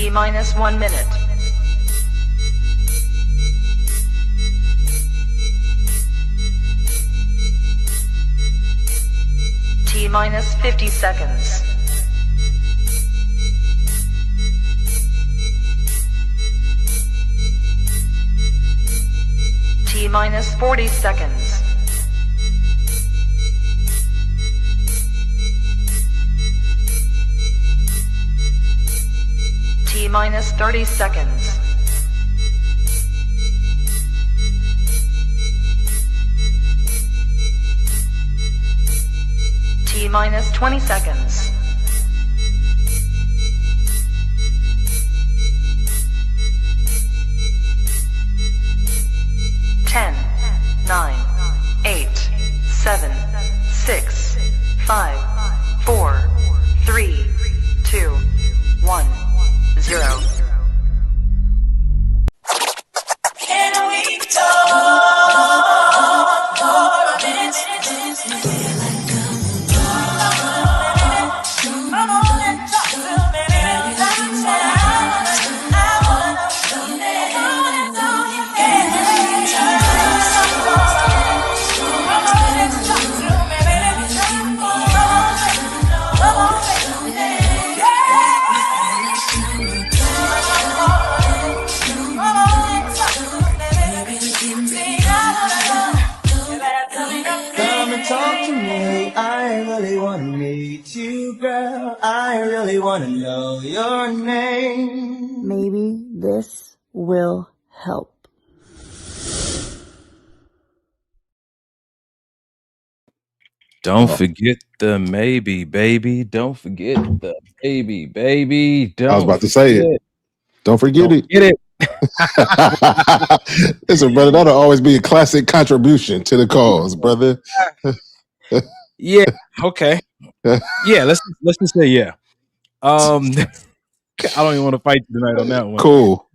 T minus 1 minute. T minus 50 seconds. T minus 40 seconds. T minus 30 seconds. T minus 20 seconds. Ten, 9, 8, 7, 6, 5, 4, 3, 2, 1, 0. Can we talk for a minute? Come on and talk to me. Come and talk to me. I really wanna meet you, girl. I really wanna know your name. Maybe this will help. Don't forget the maybe, baby. Don't forget the maybe, baby. Don't I was about to say it. Don't forget it. Get it. Listen, brother, that'll always be a classic contribution to the cause, brother. Yeah. Okay. Yeah. Let's just say yeah. I don't even want to fight you tonight on that one. Cool.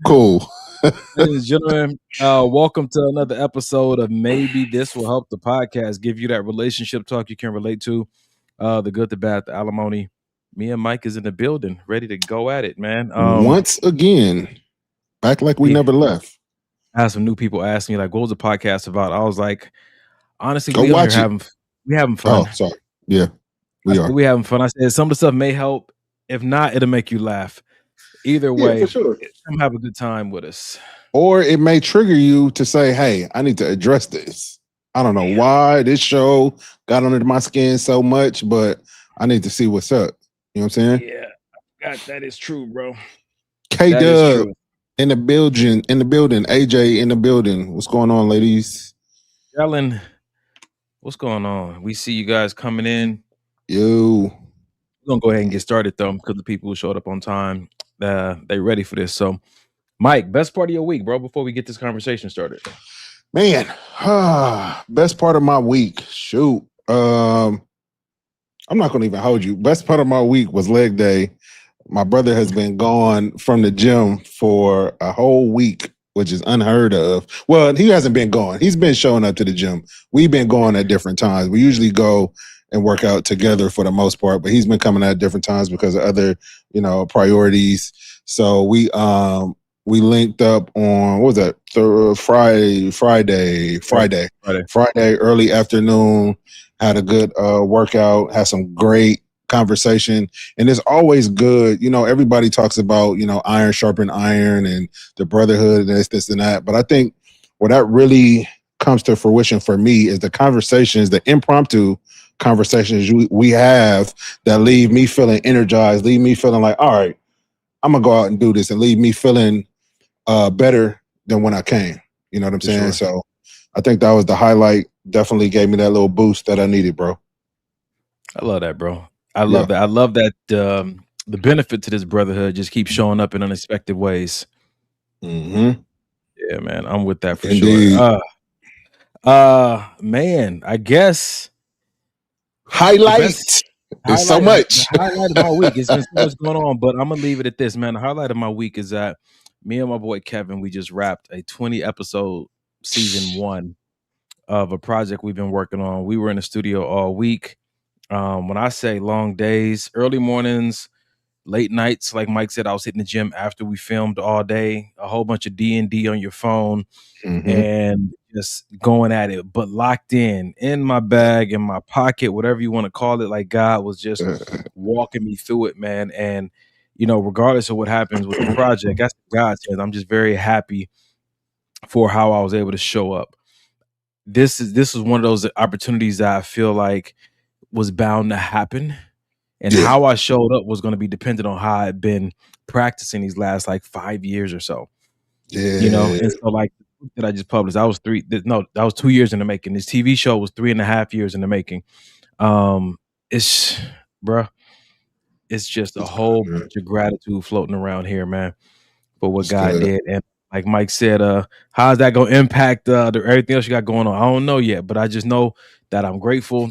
Ladies and gentlemen, welcome to another episode of Maybe This Will Help, the podcast. Give you that relationship talk you can relate to, the good, the bad, the alimony. Me and Mike is in the building, ready to go at it, man. Once again, back like we never left. I had some new people ask me, like, what was the podcast about? I was like, honestly, Go we watch it. we having fun. Oh, sorry. Yeah, we are. We having fun. I said some of the stuff may help. If not, it'll make you laugh. Either Yeah, way, for sure. come have a good time with us. Or it may trigger you to say, hey, I need to address this. I don't know why this show got under my skin so much, but I need to see what's up. You know what I'm saying? Yeah, that is true, bro. K That is Dub true. in the building, AJ in the building. What's going on, ladies? Ellen, what's going on? We see you guys coming in. Yo. We're gonna go ahead and get started though, because the people who showed up on time, they ready for this. So, Mike, best part of your week, bro, before we get this conversation started. Man, best part of my week. Shoot. I'm not gonna even hold you. Best part of my week was leg day. My brother has been gone from the gym for a whole week, which is unheard of. Well, he hasn't been gone. He's been showing up to the gym. We've been going at different times. We usually go and work out together for the most part, but he's been coming at different times because of other, priorities. So we linked up on, what was that? Friday, early afternoon, had a good workout, had some great conversation. And it's always good. Everybody talks about, iron sharpen iron and the brotherhood and this and that. But I think where that really comes to fruition for me is the conversations, the impromptu conversations we have that leave me feeling energized, leave me feeling like, all right, I'm gonna go out and do this, and leave me feeling better than when I came. You know what I'm saying? Sure. So I think that was the highlight. Definitely gave me that little boost that I needed, bro. I love that, bro. I love that. I love that the benefit to this brotherhood just keeps showing up in unexpected ways. Mm-hmm. Yeah, man. I'm with that for Indeed. sure. Man, I guess Highlight. There's so much. The highlight of my week. It's been so much going on, but I'm gonna leave it at this, man. The highlight of my week is that me and my boy Kevin, we just wrapped a 20 episode season 1 of a project we've been working on. We were in the studio all week. When I say long days, early mornings, late nights, like Mike said, I was hitting the gym after we filmed all day, a whole bunch of D&D on your phone and just going at it, but locked in my bag, in my pocket, whatever you want to call it. Like God was just walking me through it, man. And, you know, regardless of what happens with the project, that's God's hands. I'm just very happy for how I was able to show up. This is one of those opportunities that I feel like was bound to happen. And how I showed up was going to be dependent on how I'd been practicing these last like 5 years or so. You know, and so like that I just published, that was 2 years in the making. This TV show was 3.5 years in the making. It's just a whole bunch of gratitude floating around here, man, for what God did. And like Mike said, how's that gonna impact everything else you got going on? I don't know yet, but I just know that I'm grateful.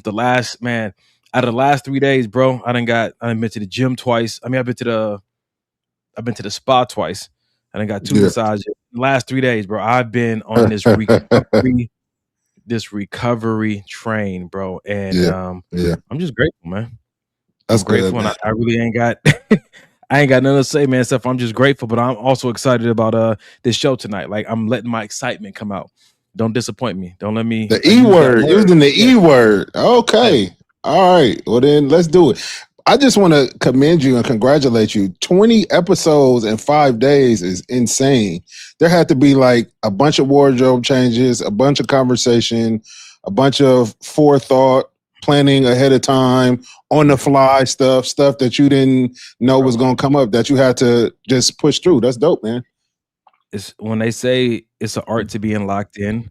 Out of the last 3 days, bro, I been to the gym twice. I mean, I've been to the spa twice. I done got 2 massages. The last 3 days, bro, I've been on this recovery train, bro. And I'm just grateful, man. That's I'm grateful, good, man. and I really ain't got I ain't got nothing to say, man. Stuff. I'm just grateful, but I'm also excited about this show tonight. Like I'm letting my excitement come out. Don't disappoint me. Don't let me. The E word, using the E word. Okay. All right. Well, then let's do it. I just want to commend you and congratulate you. 20 episodes in 5 days is insane. There had to be like a bunch of wardrobe changes, a bunch of conversation, a bunch of forethought, planning ahead of time, on the fly stuff that you didn't know was going to come up that you had to just push through. That's dope, man. It's when they say it's an art to being locked in,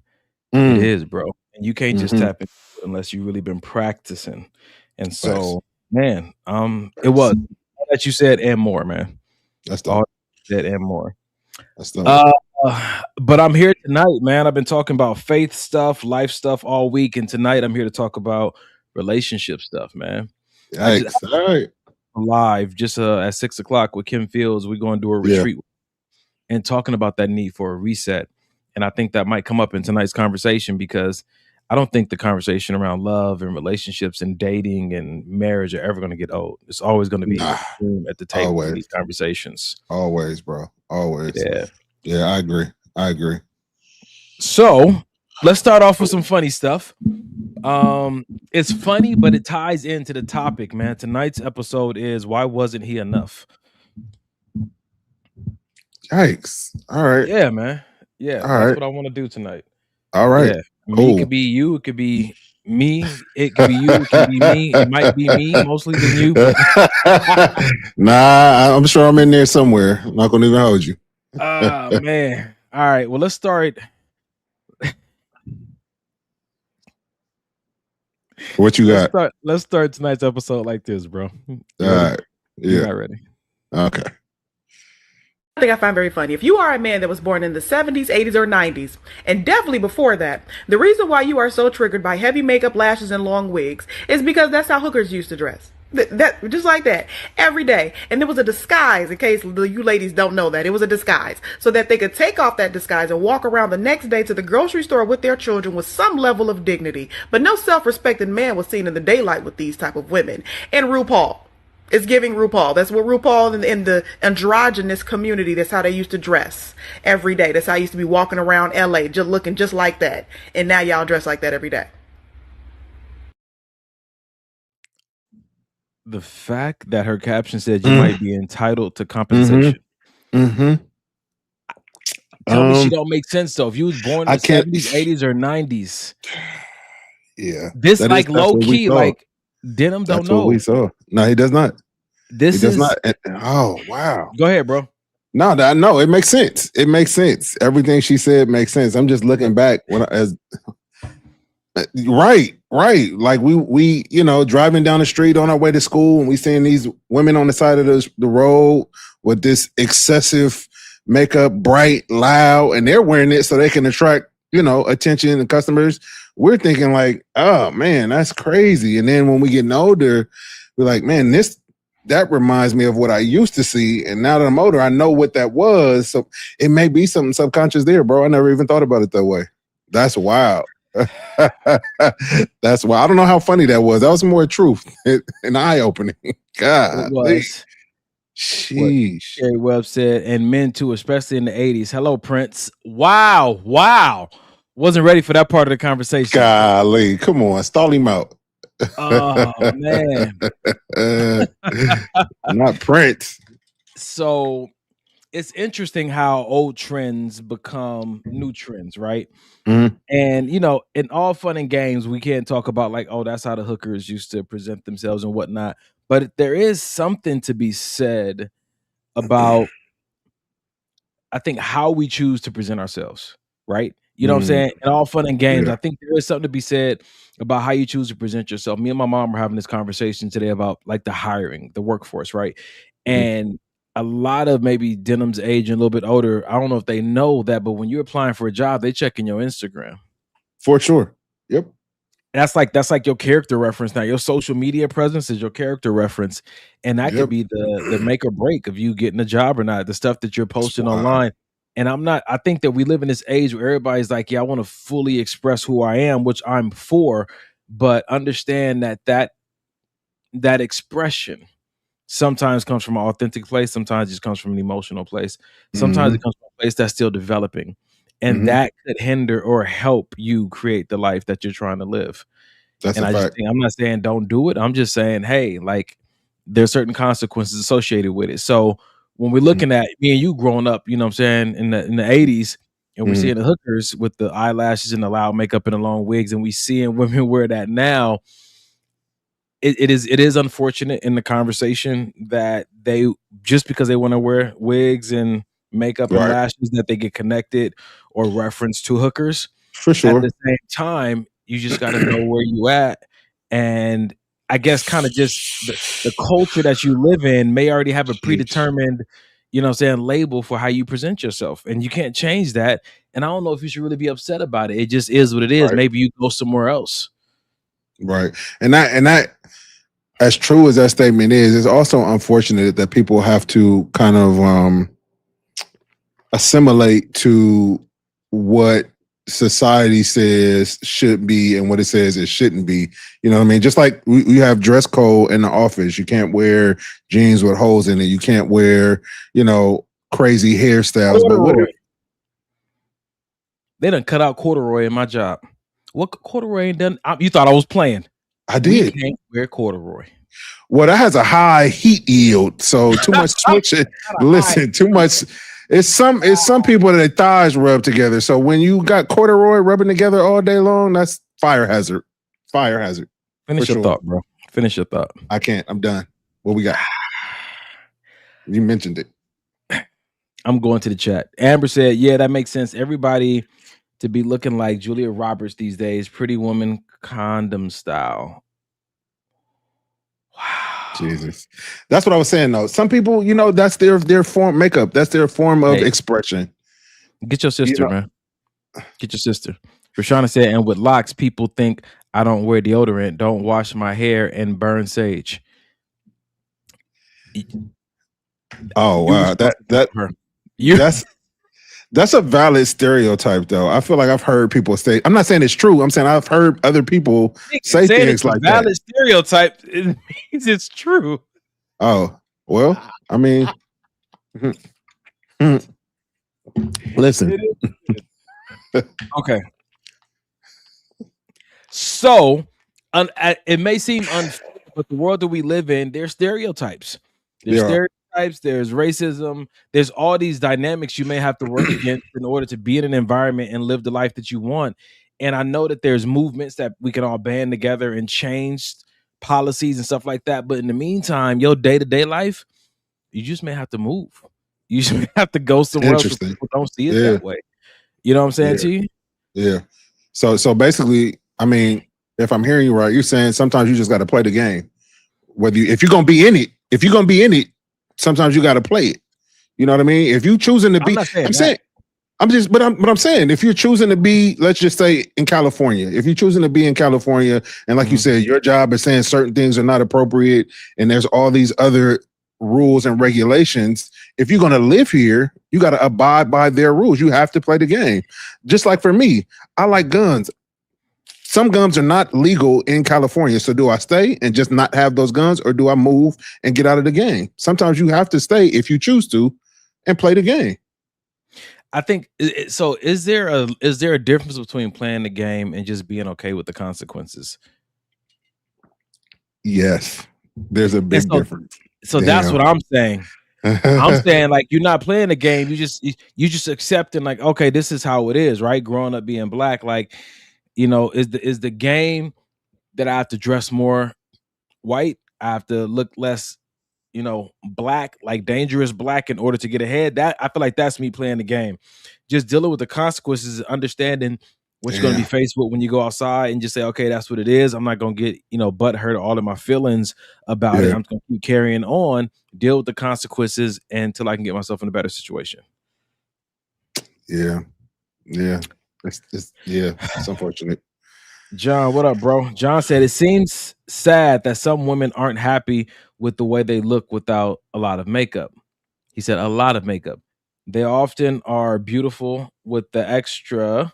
it is, bro. And you can't just tap into it unless you really been practicing. And so, man, it was all that you said and more, man. That's all dope. you said and more. That's dope. But I'm here tonight, man. I've been talking about faith stuff, life stuff all week, and tonight I'm here to talk about relationship stuff, man. Yikes. All right. Live just at 6:00 with Kim Fields. We're going to do a retreat and talking about that need for a reset. And I think that might come up in tonight's conversation because I don't think the conversation around love and relationships and dating and marriage are ever going to get old. It's always going to be at the table in these conversations. Always, bro. Always. Yeah. Yeah, I agree. So let's start off with some funny stuff. It's funny, but it ties into the topic, man. Tonight's episode is why wasn't he enough? Yikes. All right. Yeah, man. Yeah, that's what I want to do tonight. All right. Yeah. I mean, it could be you, it could be me, it could be you, it could be me. It might be me mostly than you. But... Nah, I'm sure I'm in there somewhere. I'm not gonna even hold you. Oh man. All right. Well, let's start. What you got? Let's start tonight's episode like this, bro. All right. Yeah. You're not ready. Okay. I think I find very funny. If you are a man that was born in the 70s, 80s, or 90s, and definitely before that, the reason why you are so triggered by heavy makeup, lashes, and long wigs is because that's how hookers used to dress. That just like that every day. And there was a disguise, in case you ladies don't know that. It was a disguise so that they could take off that disguise and walk around the next day to the grocery store with their children with some level of dignity. But no self-respecting man was seen in the daylight with these type of women. And RuPaul. It's giving RuPaul. That's what RuPaul in the androgynous community, that's how they used to dress every day. That's how I used to be walking around LA just looking just like that. And now y'all dress like that every day. The fact that her caption said you might be entitled to compensation. Tell me she don't make sense though. If you was born in the 70s, 80s, or 90s. Yeah. This like low key, like Denim don't know. What we saw. No, he does not. He does not. Oh, wow. Go ahead, bro. No, it makes sense. It makes sense. Everything she said makes sense. I'm just looking back right. Like we driving down the street on our way to school, and we seeing these women on the side of the road with this excessive makeup, bright, loud, and they're wearing it so they can attract attention and customers. We're thinking like, oh man, that's crazy. And then when we get older, we're like, man, that reminds me of what I used to see. And now that I'm older, I know what that was. So it may be something subconscious there, bro. I never even thought about it that way. That's wild. That's why I don't know how funny that was. That was more truth and eye opening. God, it was. Sheesh. Gary Webb said, and men too, especially in the 80s. Hello, Prince. Wow. Wasn't ready for that part of the conversation. Golly, come on, stall him out. Oh, man. Not Prince. So it's interesting how old trends become new trends, right? Mhm. And, you know, in all fun and games, we can't talk about like, oh, that's how the hookers used to present themselves and whatnot. But there is something to be said about, I think, how we choose to present ourselves, right? You know what I'm saying? In all fun and games, Yeah. I think there is something to be said about how you choose to present yourself. Me and my mom were having this conversation today about like the hiring, the workforce, right? And a lot of maybe Denim's age and a little bit older, I don't know if they know that, but when you're applying for a job, they check in your Instagram. For sure. Yep. That's like your character reference now. Your social media presence is your character reference, and that Yep. could be the make or break of you getting a job or not. The stuff that you're posting wild. online. And I think that we live in this age where everybody's like, yeah, I want to fully express who I am, which I'm for, but understand that expression sometimes comes from an authentic place. Sometimes it just comes from an emotional place. Sometimes it comes from a place that's still developing. And that could hinder or help you create the life that you're trying to live. That's And a I just fact. think, I'm not saying don't do it. I'm just saying, hey, like there's certain consequences associated with it. So when we're looking at me and you growing up, you know what I'm saying, in the 80s, and we're seeing the hookers with the eyelashes and the loud makeup and the long wigs, and we seeing women wear that now. It is unfortunate in the conversation that they, just because they want to wear wigs and makeup and Right. lashes, that they get connected or referenced to hookers. For At sure. the same time, you just got to know where you at. And I guess kind of just the culture that you live in may already have a predetermined, you know what I'm saying, label for how you present yourself. And you can't change that. And I don't know if you should really be upset about it. It just is what it is. Right. Maybe you go somewhere else. Right. And that as true as that statement is, it's also unfortunate that people have to kind of assimilate to what society says should be and what it says it shouldn't be. You know what I mean? Just like we have dress code in the office. You can't wear jeans with holes in it. You can't wear, you know, crazy hairstyles. But what Corduroy. They done cut out corduroy in my job. What corduroy ain't done? You thought I was playing. I did. We can't wear corduroy. Well, that has a high heat yield, so too much switching. Listen, too much. It's some people that their thighs rub together. So when you got corduroy rubbing together all day long, that's fire hazard. Fire hazard. Finish For your sure. thought, bro. Finish your thought. I can't. I'm done. What we got? You mentioned it. I'm going to the chat. Amber said, yeah, that makes sense. Everybody to be looking like Julia Roberts these days, Pretty Woman condom style. Wow. Jesus. That's what I was saying though. Some people, you know, that's their form makeup. That's their form of Hey. expression. Get your sister, know- man. Get your sister. Rashana said, and with locks, people think I don't wear deodorant, don't wash my hair, and burn sage. Oh wow. You That's a valid stereotype though. I feel like I've heard people say, I'm not saying it's true. I'm saying I've heard other people say saying things it's a like valid that. stereotype. It means it's true. Oh, well, I mean, listen. Okay. So, it may seem unfair, but the world that we live in, there's stereotypes. There's Yeah. stereotypes, there's racism, there's all these dynamics you may have to work against in order to be in an environment and live the life that you want. And I know that there's movements that we can all band together and change policies and stuff like that. But in the meantime, your day-to-day life, you just may have to move. You just may have to go somewhere else where Interesting. people don't see it Yeah. that way. You know what I'm saying Yeah. to you? Yeah. So basically, I mean, if I'm hearing you right, you're saying sometimes you just got to play the game. If you're gonna be in it, sometimes you got to play it. You know what I mean? If you choosing to be, not saying I'm that. saying, I'm saying, if you're choosing to be, let's just say in California, if you're choosing to be in California, and like you said, your job is saying certain things are not appropriate, and there's all these other rules and regulations. If you're gonna live here, you got to abide by their rules. You have to play the game. Just like for me, I like guns. some guns are not legal in California. So do I stay and just not have those guns, or do I move and get out of the game? Sometimes you have to stay if you choose to and play the game. I think so. Is there a difference between playing the game and just being okay with the consequences? Yes, there's a big difference. So that's what I'm saying. I'm saying, like, you're not playing the game. You just accepting, like, okay, this is how it is, right? Growing up being black, like, you know, is the game that I have to dress more white? I have to look less, you know, black, like dangerous black, in order to get ahead. That, I feel like that's me playing the game. Just dealing with the consequences, understanding what you're going to be faced with when you go outside, and just say, okay, that's what it is. I'm not going to get, you know, butt hurt or all of my feelings about it. I'm going to keep carrying on, deal with the consequences until I can get myself in a better situation. Yeah. It's unfortunate. John, what up, bro? John said, it seems sad that some women aren't happy with the way they look without a lot of makeup. He said, a lot of makeup. They often are beautiful with the extra,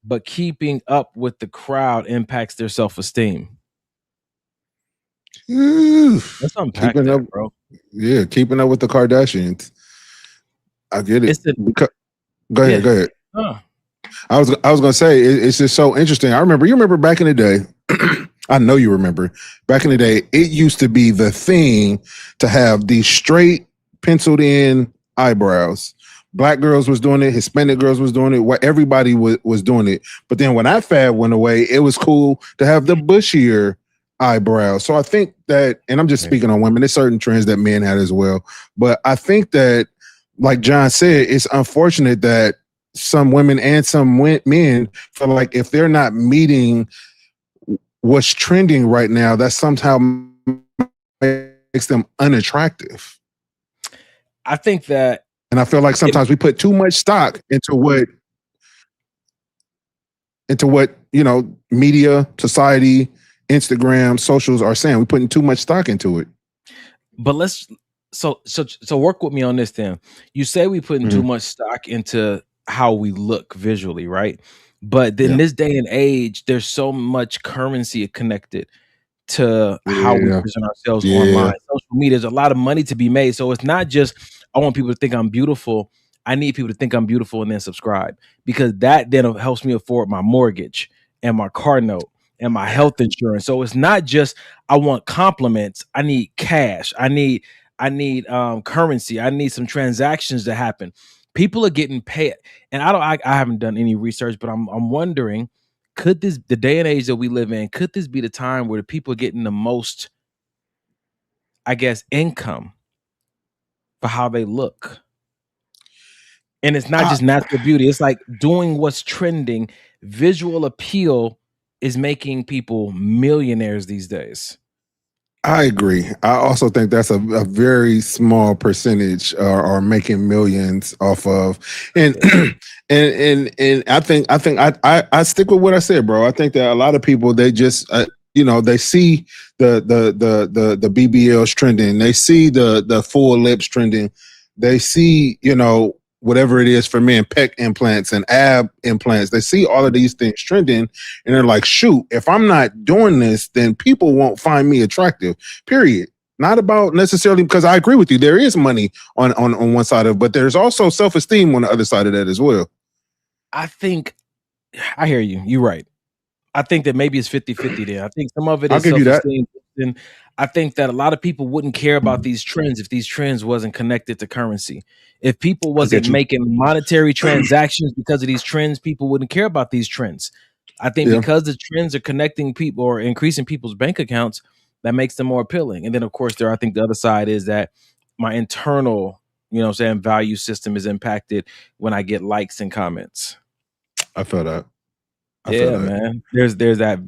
but keeping up with the crowd impacts their self-esteem. Let's unpack Keeping that, up, bro. Yeah, keeping up with the Kardashians. I get it. Go ahead. I was gonna say it's just so interesting. You remember back in the day. I know you remember back in the day. It used to be the thing to have these straight penciled in eyebrows. Black girls was doing it. Hispanic girls was doing it. Everybody was doing it. But then when that fad went away, it was cool to have the bushier eyebrows. So I think that, and I'm just speaking on women, there's certain trends that men had as well. But I think that, like John said, it's unfortunate that some women and some men feel like if they're not meeting what's trending right now, that somehow makes them unattractive. I think that, and I feel like sometimes we put too much stock into what you know, media, society, Instagram, socials are saying. We're putting too much stock into it. But so work with me on this then. You say we putting too much stock into how we look visually, right? But in this day and age, there's so much currency connected to how we present ourselves online. Social media, there's a lot of money to be made. So it's not just, I want people to think I'm beautiful. I need people to think I'm beautiful and then subscribe, because that then helps me afford my mortgage and my car note and my health insurance. So it's not just, I want compliments. I need cash. I need currency. I need some transactions to happen. People are getting paid, and I haven't done any research, but I'm wondering, could the day and age that we live in, could this be the time where the people are getting the most, I guess, income for how they look? And it's not just natural beauty. It's like doing what's trending. Visual appeal is making people millionaires these days. I agree. I also think that's a very small percentage are making millions off of, and and I think I stick with what I said, bro. I think that a lot of people, they just you know, they see the BBLs trending, they see the full lips trending, they see, you know, whatever it is for men, pec implants and ab implants. They see all of these things trending, and they're like, shoot, if I'm not doing this, then people won't find me attractive, period. Not about necessarily, because I agree with you, there is money on one side of it, but there's also self-esteem on the other side of that as well. I think, I hear you. You're right. I think that maybe it's 50-50 there. I think some of it is self-esteem. And I think that a lot of people wouldn't care about these trends if these trends wasn't connected to currency. If people wasn't making monetary transactions because of these trends, people wouldn't care about these trends. I think because the trends are connecting people or increasing people's bank accounts, that makes them more appealing. And then, of course, I think the other side is that my internal, you know what I'm saying, value system is impacted when I get likes and comments. I feel that. Yeah, man. There's that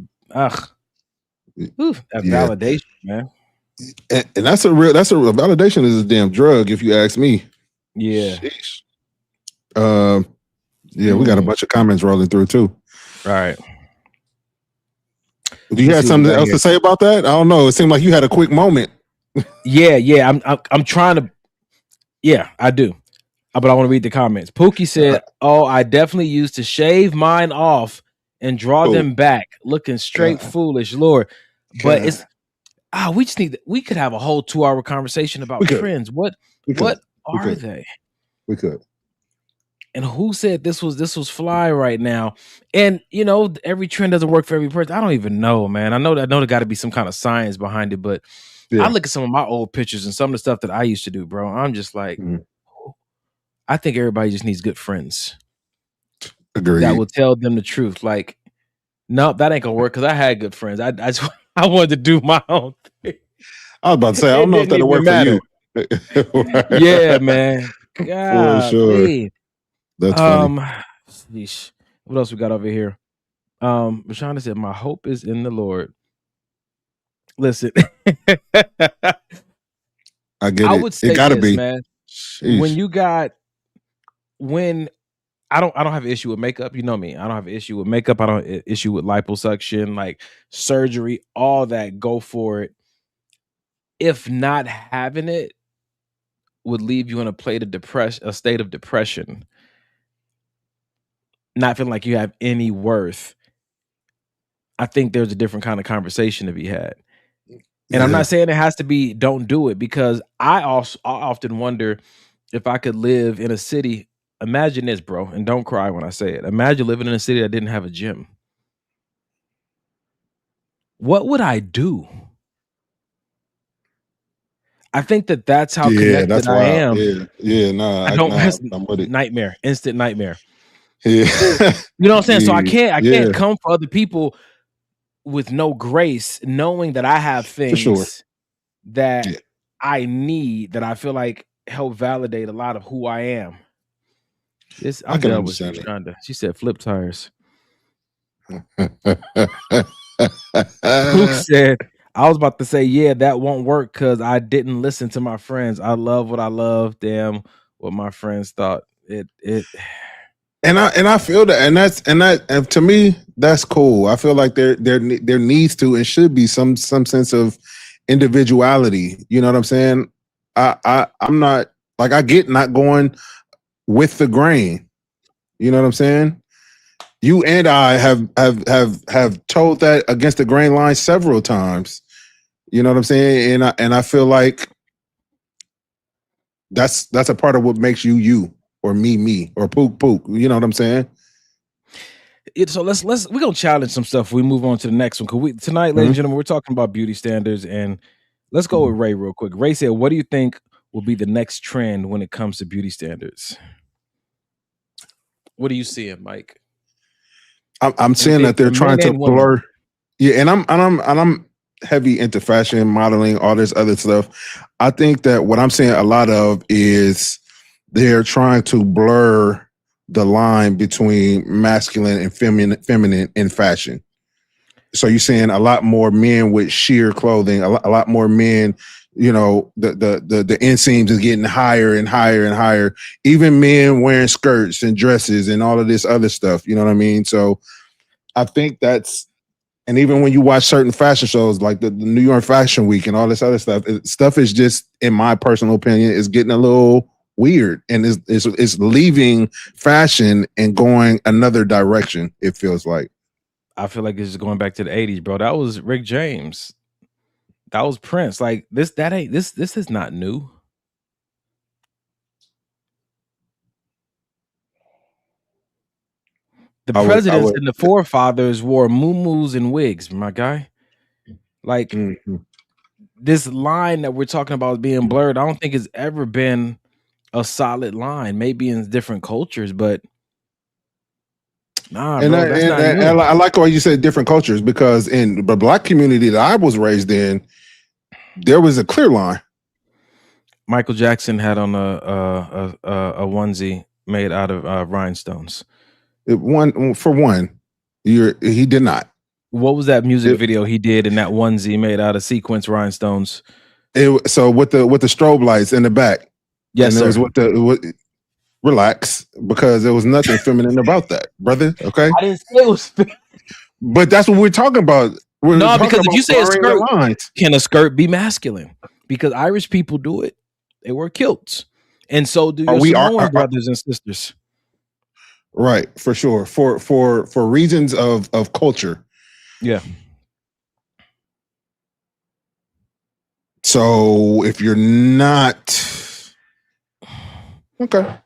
validation, man. And that's a validation is a damn drug, if you ask me. Yeah. We got a bunch of comments rolling through too. All right. Do you have something else to say about that? I don't know. It seemed like you had a quick moment. Yeah. I'm trying to. Yeah, I do. But I want to read the comments. Pookie said, "Oh, I definitely used to shave mine off and draw Cool. them back, looking straight foolish, Lord. But it's we could have a whole 2-hour conversation about We could. trends. What We could. what We are could. they? We could. And who said this was fly right now? And you know, every trend doesn't work for every person. I don't even know, man. I know there got to be some kind of science behind it, but Yeah. I look at some of my old pictures and some of the stuff that I used to do, bro. I'm just like, Mhm. I think everybody just needs good friends Agreed. that will tell them the truth. Like, no, that ain't gonna work because I had good friends. I just I wanted to do my own thing. I was about to say, I don't It know if didn't that'll work even for you. Yeah, man. God, sure. That's funny. Sheesh. What else we got over here? Rashonda said, "My hope is in the Lord." Listen, I get I it. would say It gotta this, be. man. Sheesh. When I don't have an issue with makeup. You know me. I don't have an issue with makeup. I don't have an issue with liposuction, like surgery, all that. Go for it. If not having it would leave you in a state of depression, not feeling like you have any worth, I think there's a different kind of conversation to be had. And I'm Yeah. not saying it has to be don't do it, because I often wonder if I could live in a city. Imagine this, bro, and don't cry when I say it. Imagine living in a city that didn't have a gym. What would I do? I think that's how Yeah, that's connected I wild. am. Yeah. Nah, I don't I'm with it. nightmare, instant nightmare. Yeah. You know what I'm saying? So I Yeah. can't come for other people with no grace, knowing that I have For sure. things that Yeah. I need, that I feel like help validate a lot of who I am. I I'm can done with you, understand Shonda. She said flip tires. it. Who said, I was about to say, yeah, that won't work because I didn't listen to my friends. I love what I love. Damn, what my friends thought. It And I feel that, and to me, that's cool. I feel like there needs to and should be some sense of individuality. You know what I'm saying? I'm not, like, I get not going with the grain. You know what I'm saying? You and I have told that against the grain line several times. You know what I'm saying? And I feel like that's a part of what makes you, or me, or pook. You know what I'm saying? So we're gonna challenge some stuff. We move on to the next one, because tonight, ladies and gentlemen, we're talking about beauty standards, and let's go with Ray real quick. Ray said, "What do you think will be the next trend when it comes to beauty standards?" What are you seeing, Mike? I'm seeing that they're trying to blur. Yeah, and I'm heavy into fashion, modeling, all this other stuff. I think that what I'm seeing a lot of is they're trying to blur the line between masculine and feminine in fashion. So you're seeing a lot more men with sheer clothing, a lot more men. You know, the inseams is getting higher and higher and higher. Even men wearing skirts and dresses and all of this other stuff. You know what I mean? So I think that's, and even when you watch certain fashion shows like the New York Fashion Week and all this other stuff is just, in my personal opinion, is getting a little weird, and it's leaving fashion and going another direction. It feels like. I feel like it's just going back to the 80s, bro. That was Rick James. That was Prince. Like this is not new. The presidents and the forefathers wore muumuus and wigs, my guy. Like this line that we're talking about being blurred, I don't think it's ever been a solid line. Maybe in different cultures, but nah, and bro, that's not new. I like why you said different cultures, because in the Black community that I was raised in, there was a clear line. Michael Jackson had on a onesie made out of rhinestones. He did not. What was that music video he did in that onesie made out of sequence rhinestones? So with the strobe lights in the back. Yes, and sir. It was relax, because there was nothing feminine about that, brother. Okay, I didn't say it was. But that's what we're talking about. Because if you say a skirt, can a skirt be masculine? Because Irish people do it. They wear kilts, and so do your Samoan brothers and sisters. Right, for sure. For reasons of culture. Yeah. So if you're not okay.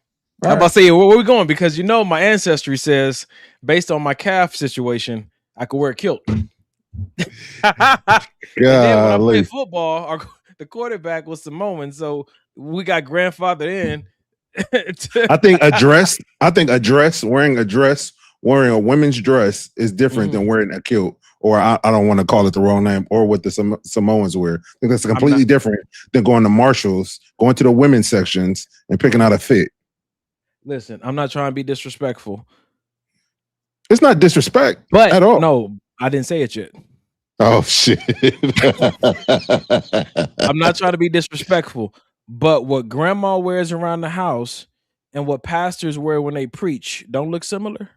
I'm about to say where we going, because you know my ancestry says based on my calf situation, I could wear a kilt. And then when I played football, the quarterback was Samoan, so we got grandfathered in. I think wearing a women's dress is different than wearing a kilt, or I don't want to call it the wrong name, or what the Samoans wear. I think that's completely different than going to Marshalls, going to the women's sections and picking out a fit. Listen, I'm not trying to be disrespectful. It's not disrespect but at all. No, I didn't say it yet. Oh shit. I'm not trying to be disrespectful, but what grandma wears around the house and what pastors wear when they preach don't look similar.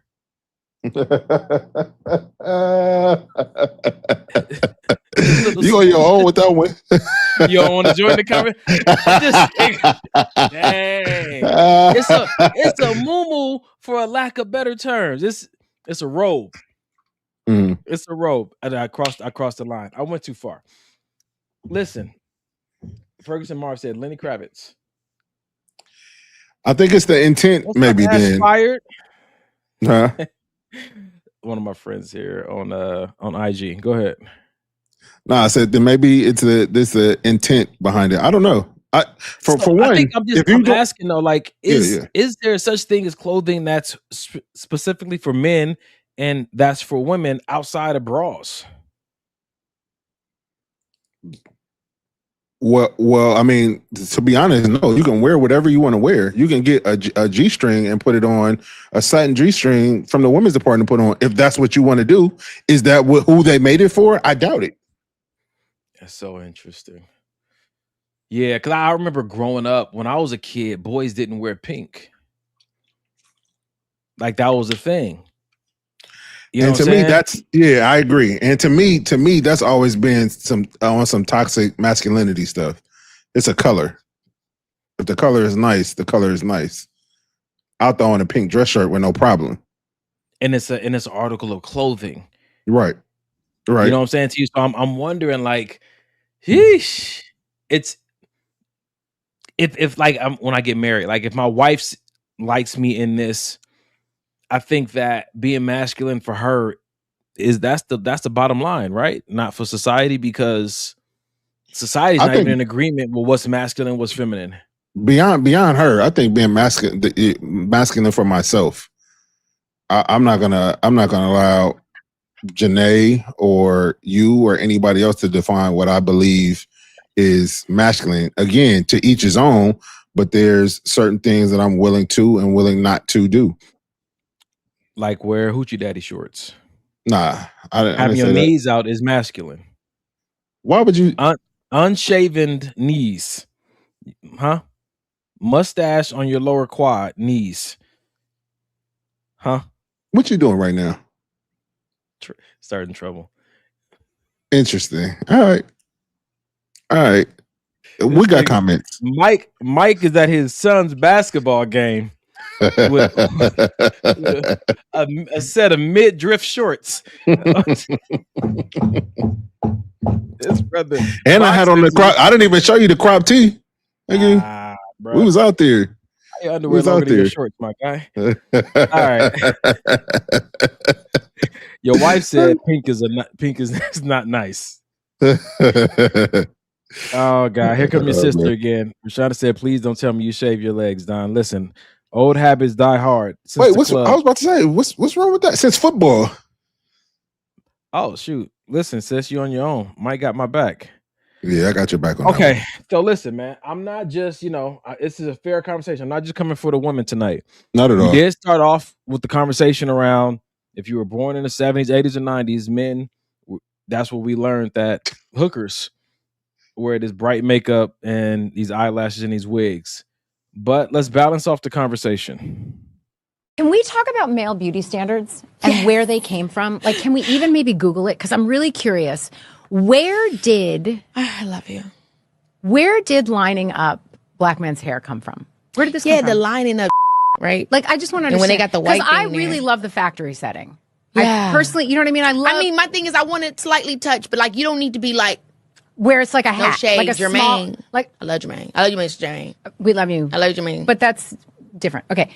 You on your own with that one? You don't want to join the conversation? Dang. It's a muumuu, for a lack of better terms. It's a robe. It's a robe. And I crossed the line. I went too far. Listen, Ferguson Marv said Lenny Kravitz. I think it's the intent. What's maybe then fired. Huh? One of my friends here on IG. Go ahead. No, I said that maybe it's the intent behind it. I don't know. For one, I think I'm asking though, like, is there such thing as clothing that's specifically for men and that's for women outside of bras? Well, I mean, to be honest, no. You can wear whatever you want to wear. You can get a G-string and put it on, a satin G-string from the women's department put on, if that's what you want to do. Is that who they made it for? I doubt it. That's so interesting. Yeah, because I remember growing up when I was a kid, boys didn't wear pink. Like that was a thing. And to me, I agree. And to me, that's always been some toxic masculinity stuff. It's a color. If the color is nice, the color is nice. I'll throw on a pink dress shirt with no problem. And it's an article of clothing. Right. You know what I'm saying to you? So I'm wondering, like, sheesh. It's if like when I get married, like if my wife likes me in this, I think that being masculine for her that's the bottom line, right? Not for society, because society's not even in agreement with what's masculine, what's feminine. Beyond her, I think being masculine for myself. I'm not gonna allow Janae or you or anybody else to define what I believe is masculine. Again, to each his own, but there's certain things that I'm willing to and willing not to do. Like wear hoochie daddy shorts. Nah, having your knees out is masculine. Why would you? Unshaven knees, huh? Mustache on your lower quad, knees, huh? What you doing right now? Starting trouble. Interesting. All right. We got comments. Mike is at his son's basketball game with a set of mid-drift shorts. This brother. And I had on the crop. I didn't even show you the crop tee. We was out there. Your underwear longer than your shorts, my guy. All right. Your wife said pink is not nice. Oh God, here comes your sister again. Rashada said, "Please don't tell me you shave your legs, Don. Listen, old habits die hard." Wait, I was about to say, what's wrong with that? Since football. Oh shoot! Listen, sis, you on your own. Mike got my back. Yeah, I got your back on. Okay, so listen, man. I'm not just this is a fair conversation. I'm not just coming for the women tonight. Not at all. We did start off with the conversation around if you were born in the 70s, 80s, or 90s, men. That's what we learned, that hookers wear this bright makeup and these eyelashes and these wigs. But let's balance off the conversation. Can we talk about male beauty standards and where they came from? Like, can we even maybe Google it? Because I'm really curious. Where did I love you? Where did lining up black men's hair come from? Where did this come from? The lining up right? Like, I just want to And when understand. they got the white I thing there. really love the factory setting. Yeah. I personally, you know what I mean? I my thing is I want it slightly touched, but like you don't need to be like where it's like a no hat, shade, like a Jermaine. small, like I love Jermaine. I love you, Mr. Jermaine. we love you. I love you, Jermaine. But that's different. Okay.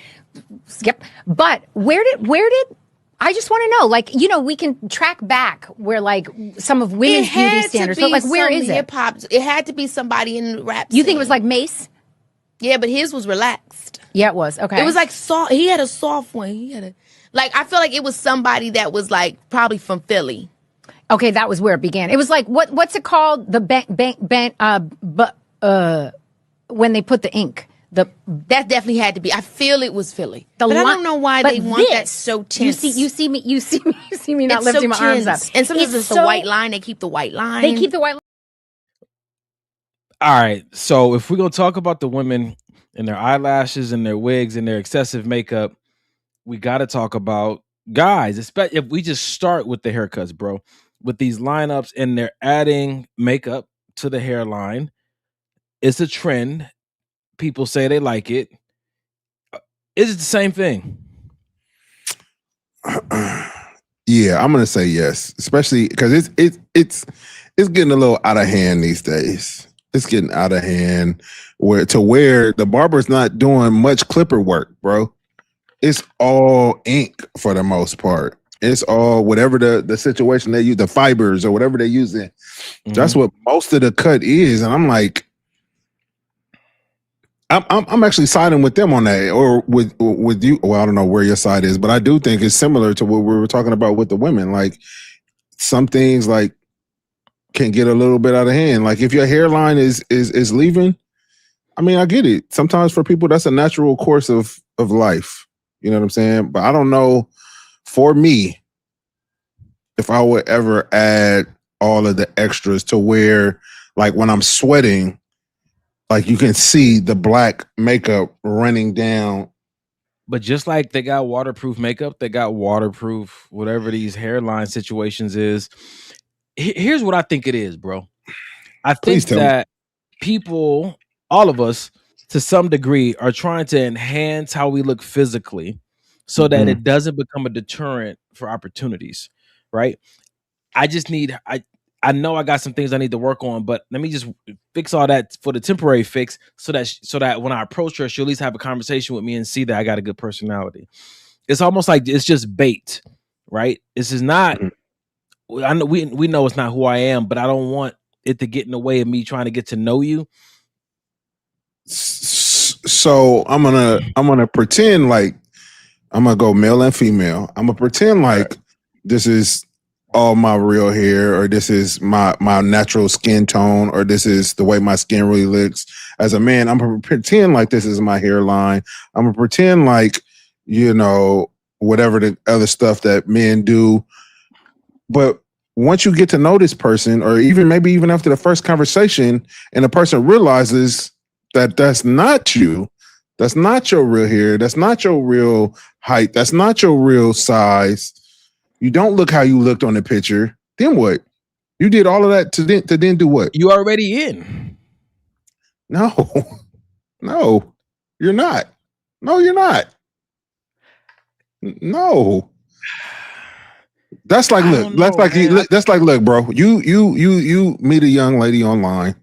Yep. But where did I just want to know, like, you know, we can track back where like some of women's beauty standards, but like where is it? Hip hop. It had to be somebody in the rap. You think it was scene. like Mace? Yeah, but his was relaxed. Yeah, it was. Okay. It was like soft. He had a soft one. He had a like. I feel like it was somebody that was like probably from Philly. Okay, that was where it began. It was like what's it called? The when they put the ink. That definitely had to be. I feel it was Philly. But I li- don't know why but they want that this, so tense. You see me not It's lifting so my arms up. tense. And sometimes it's the so- white line. They keep the white line. They keep the white line. All right. So if we're gonna talk about the women and their eyelashes and their wigs and their excessive makeup, we got to talk about guys. Especially if we just start with the haircuts, bro. With these lineups and they're adding makeup to the hairline, it's a trend. People say they like it. Is it the same thing? Yeah, I'm gonna say yes, especially because it's getting a little out of hand these days. It's getting out of hand where the barber's not doing much clipper work, bro. It's all ink for the most part. It's all whatever the situation they use, the fibers or whatever they're using. That's what most of the cut is, and I'm like, I'm actually siding with them on that, or with you. Well, I don't know where your side is, but I do think it's similar to what we were talking about with the women. Like some things like can get a little bit out of hand. Like if your hairline is leaving, I mean, I get it. Sometimes for people, that's a natural course of life. You know what I'm saying? But I don't know. For me, if I would ever add all of the extras to where, like when I'm sweating, like you can see the black makeup running down. But just like they got waterproof makeup, they got waterproof whatever these hairline situations is. Here's what I think it is, bro. I think that people, all of us, to some degree, are trying to enhance how we look physically so that it doesn't become a deterrent for opportunities, right? I just need, I know I got some things I need to work on, but let me just fix all that for the temporary fix so that when I approach her, she'll at least have a conversation with me and see that I got a good personality. It's almost like it's just bait, right? This is not, I know we know it's not who I am, but I don't want it to get in the way of me trying to get to know you. So I'm gonna pretend like I'm gonna go male and female. I'm gonna pretend like this is all my real hair, or this is my natural skin tone, or this is the way my skin really looks. As a man, I'm gonna pretend like this is my hairline. I'm gonna pretend like, you know, whatever the other stuff that men do. But once you get to know this person, or maybe even after the first conversation, and the person realizes that that's not you, that's not your real hair, that's not your real height, that's not your real size, you don't look how you looked on the picture, then what? You did all of that to then do what? You already in. No, you're not. No, you're not. No. That's like, look, look, bro. You meet a young lady online.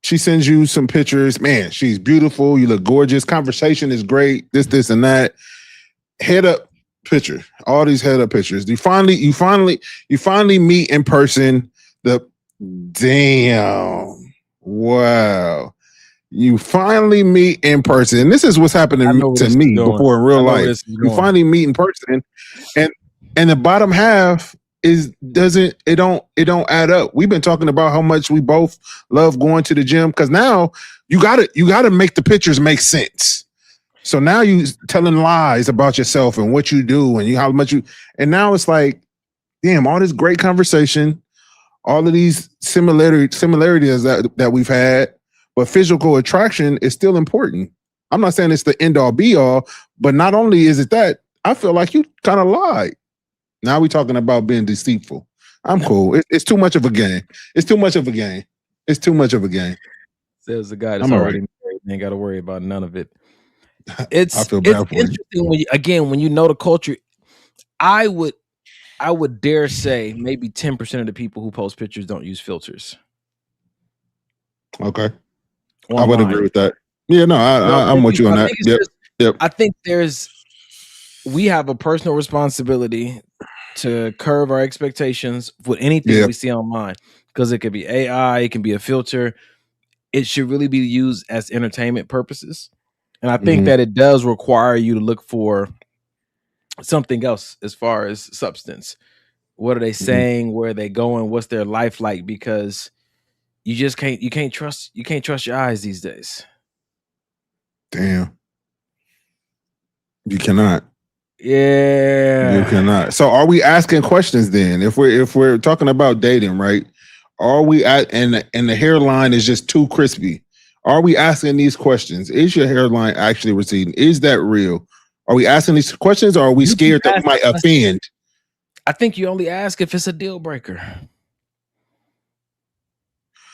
She sends you some pictures. Man, she's beautiful. You look gorgeous. Conversation is great. This, and that. Head up picture. All these head up pictures. You finally meet in person. Damn. Wow. You finally meet in person. This is what's happening to me before in real life. You finally meet in person, and the bottom half don't add up. We've been talking about how much we both love going to the gym, because now you gotta make the pictures make sense. So now you telling lies about yourself and what you do and how much you, and now it's like, damn, all this great conversation, all of these similarities that we've had, but physical attraction is still important. I'm not saying it's the end all be all, but not only is it that, I feel like you kind of lied. Now we're talking about being deceitful. I'm cool. It's too much of a game. It's too much of a game. It's too much of a game. Says the guy that's already married and ain't got to worry about none of it. It's I feel bad for you. interesting when you know the culture. I would dare say maybe 10% of the people who post pictures don't use filters. Okay. Online. I would agree with that. Yeah, no, I'm with you on that. Yep. I think we have a personal responsibility to curb our expectations with anything we see online, because it could be AI, it can be a filter. It should really be used as entertainment purposes. And I think that it does require you to look for something else as far as substance. What are they saying? Where are they going? What's their life like? Because you can't trust your eyes these days. Damn. You cannot. Yeah. You cannot. So are we asking questions then? If we're talking about dating, right? Are we and the hairline is just too crispy? Are we asking these questions? Is your hairline actually receding? Is that real? Are we asking these questions, or are we scared that we might offend? I think you only ask if it's a deal breaker.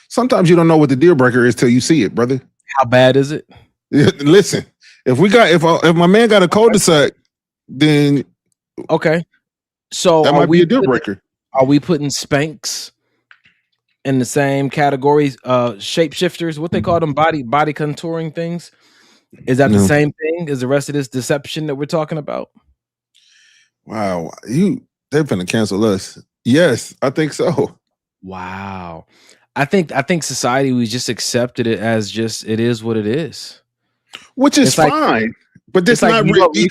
Sometimes you don't know what the deal breaker is till you see it, brother. How bad is it? Listen, if my man got a cul-de-sac, then okay. So that might be a deal breaker. Are we putting Spanx in the same categories? Shapeshifters, what they call them, body contouring things. Is that the same thing as the rest of this deception that we're talking about? Wow, they're finna cancel us. Yes, I think so. Wow. I think society, we just accepted it as just, it is what it is. Which is fine. But this is not really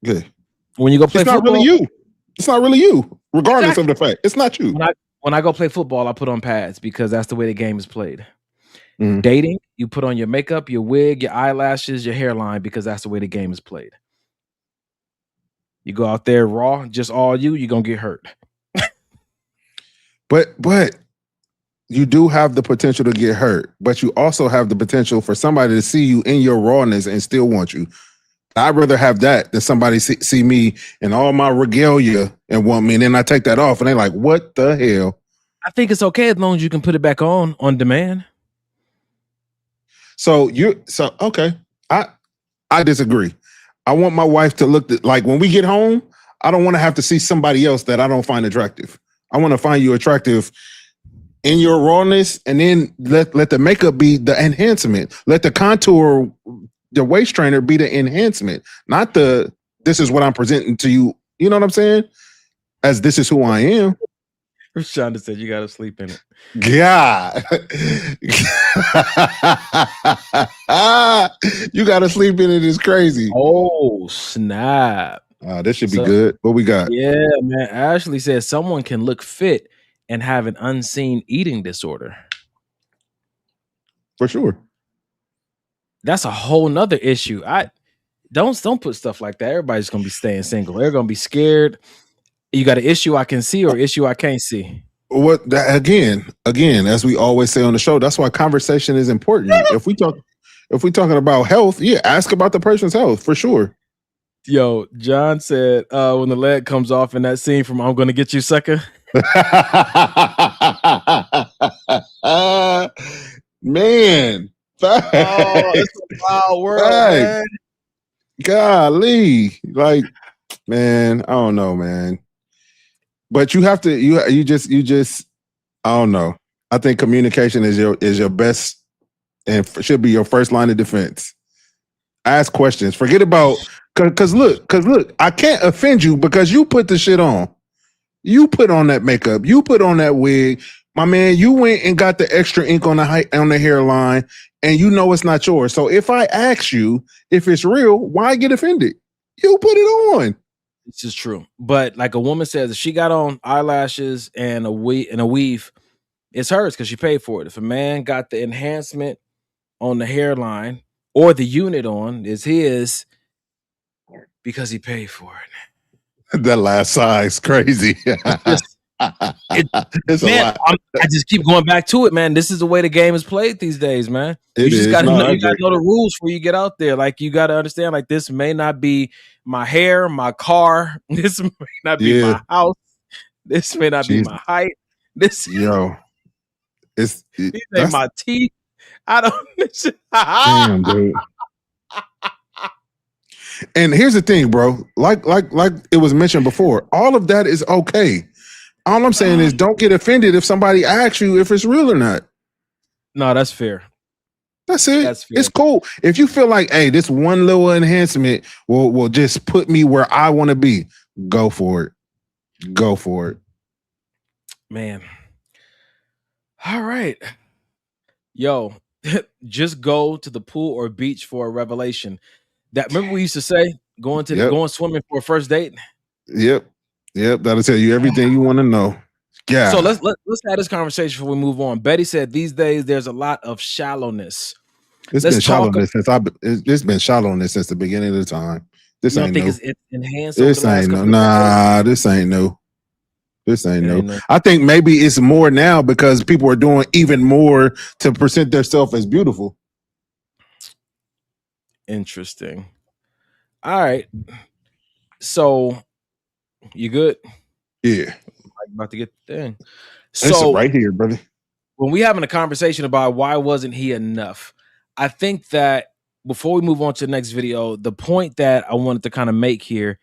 good. When you go play football, it's not really you. It's not really you, regardless of the fact. It's not you. When I go play football, I put on pads because that's the way the game is played. Dating, you put on your makeup, your wig, your eyelashes, your hairline, because that's the way the game is played. You go out there raw, just all you're gonna get hurt. But you do have the potential to get hurt, but you also have the potential for somebody to see you in your rawness and still want you. I'd rather have that than somebody see me in all my regalia and want me, and then I take that off and they're like, what the hell? I think it's okay as long as you can put it back on demand. So okay. I disagree. I want my wife to look like, when we get home, I don't want to have to see somebody else that I don't find attractive. I want to find you attractive in your rawness, and then let the makeup be the enhancement. Let the contour, the waist trainer be the enhancement, not this is what I'm presenting to you. You know what I'm saying? As this is who I am. Rashonda said you got to sleep in it. God. You got to sleep in it is crazy. Oh, snap. This should be good. What we got? Yeah, man. Ashley says someone can look fit and have an unseen eating disorder. For sure. That's a whole nother issue. Don't put stuff like that. Everybody's gonna be staying single. They're gonna be scared. You got an issue I can see or issue I can't see. Again, as we always say on the show, that's why conversation is important. If we talking about health, ask about the person's health for sure. Yo, John said when the leg comes off in that scene from I'm Gonna Get You, Sucker. Man, it's a wild world, man. Golly, like, man, I don't know, man. But you have to, you just, I don't know. I think communication is your best and should be your first line of defense. Ask questions. Forget about, cause look, I can't offend you because you put the shit on. You put on that makeup. You put on that wig. My man, you went and got the extra ink on the hairline, and you know it's not yours. So if I ask you if it's real, why get offended? You put it on. This is true. But like a woman says, if she got on eyelashes and a weave, it's hers because she paid for it. If a man got the enhancement on the hairline or the unit on, it's his because he paid for it. That last size crazy. It's man, a lot. I just keep going back to it, man. This is the way the game is played these days, man. You just got to know the rules before you get out there. Like, you got to understand, like, this may not be my hair, my car. This may not be my house. This may not be my height. This these ain't my teeth. I don't. Damn, dude. And here's the thing, bro. Like it was mentioned before, all of that is okay. All I'm saying is don't get offended if somebody asks you if it's real or not. No, that's fair. That's it. That's fair. It's cool. If you feel like, hey, this one little enhancement will just put me where I want to be, go for it. Go for it. Man. All right. Yo, just go to the pool or beach for a revelation. That remember we used to say going swimming for a first date? Yep. That'll tell you everything you want to know. Yeah. So let's have this conversation before we move on. Betty said these days there's a lot of shallowness. It's been shallowness since the beginning of the time. This ain't new. It's enhanced. This ain't new. Nah, this ain't new. This ain't new. I think maybe it's more now because people are doing even more to present themselves as beautiful. Interesting. All right. So you good? Yeah. I'm about to get the thing. So right here, brother. When we having a conversation about why wasn't he enough, I think that before we move on to the next video, the point that I wanted to kind of make here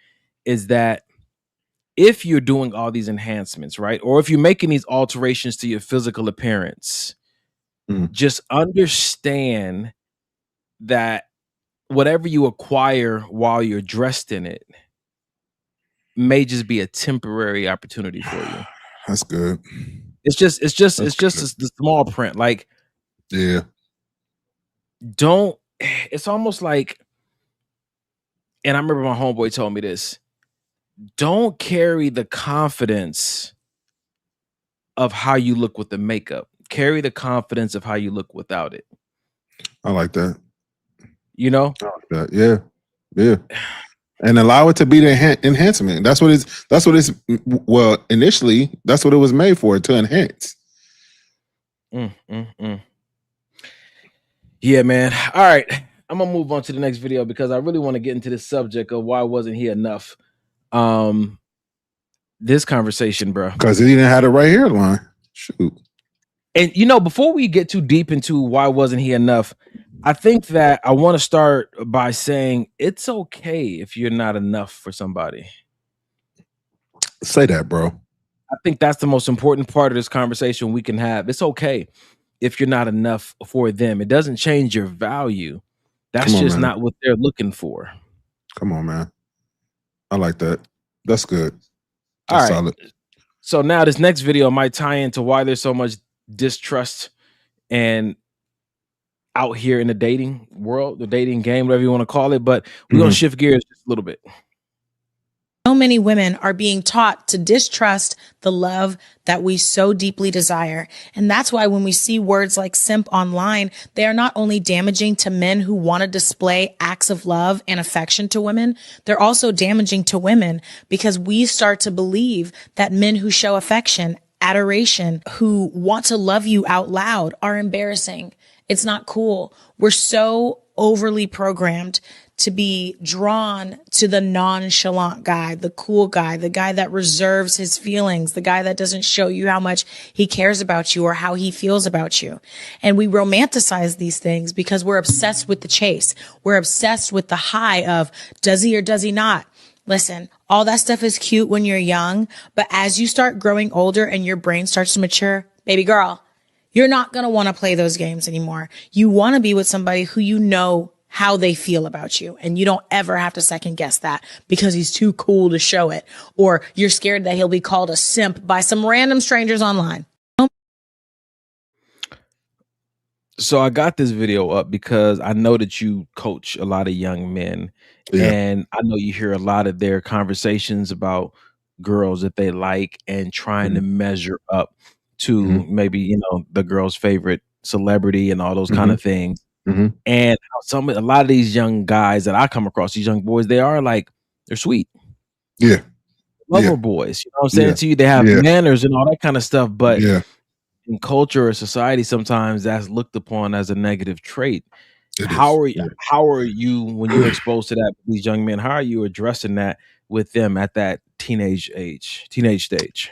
is that if you're doing all these enhancements, right, or if you're making these alterations to your physical appearance, just understand that whatever you acquire while you're dressed in it may just be a temporary opportunity for you. That's good. It's just the small print. Like, yeah. It's almost like, and I remember my homeboy told me this, don't carry the confidence of how you look with the makeup. Carry the confidence of how you look without it. I like that. You know? I like that. Yeah. And allow it to be the enhancement. That's what it's well, initially, that's what it was made for, to enhance. Yeah, man. All right. I'm gonna move on to the next video because I really want to get into this subject of why wasn't he enough. This conversation, bro. Because he didn't have the right hairline. Shoot. And before we get too deep into why wasn't he enough, I think that I want to start by saying it's okay if you're not enough for somebody. Say that, bro. I think that's the most important part of this conversation we can have. It's okay if you're not enough for them. It doesn't change your value. That's just not what they're looking for. Come on, man. I like that. That's good. That's solid. So now this next video might tie into why there's so much distrust and out here in the dating world, the dating game, whatever you want to call it. But we're going to shift gears just a little bit. So many women are being taught to distrust the love that we so deeply desire. And that's why when we see words like simp online, they are not only damaging to men who want to display acts of love and affection to women, they're also damaging to women because we start to believe that men who show affection, adoration, who want to love you out loud are embarrassing. It's not cool. We're so overly programmed to be drawn to the nonchalant guy, the cool guy, the guy that reserves his feelings, the guy that doesn't show you how much he cares about you or how he feels about you. And we romanticize these things because we're obsessed with the chase. We're obsessed with the high of does he or does he not? Listen, all that stuff is cute when you're young, but as you start growing older and your brain starts to mature, baby girl, you're not going to want to play those games anymore. You want to be with somebody who you know how they feel about you. And you don't ever have to second guess that because he's too cool to show it. Or you're scared that he'll be called a simp by some random strangers online. So I got this video up because I know that you coach a lot of young men. Yeah. And I know you hear a lot of their conversations about girls that they like and trying to measure up to maybe, the girl's favorite celebrity and all those kind of things. And a lot of these young guys that I come across, these young boys, they are like, they're sweet. Yeah. Lover boys. You know what I'm saying to you? They have manners and all that kind of stuff. But in culture or society, sometimes that's looked upon as a negative trait. How are you when you're exposed to that, these young men, how are you addressing that with them at that teenage stage?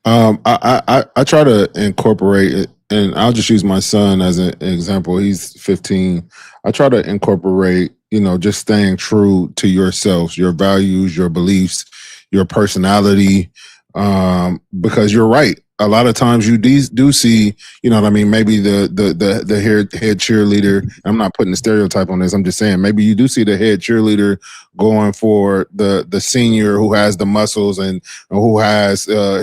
I try to incorporate it, and I'll just use my son as an example. He's 15. I try to incorporate just staying true to yourself, your values, your beliefs, your personality. Because you're right. A lot of times you do see, maybe the head cheerleader. I'm not putting a stereotype on this. I'm just saying maybe you do see the head cheerleader going for the senior who has the muscles and who has all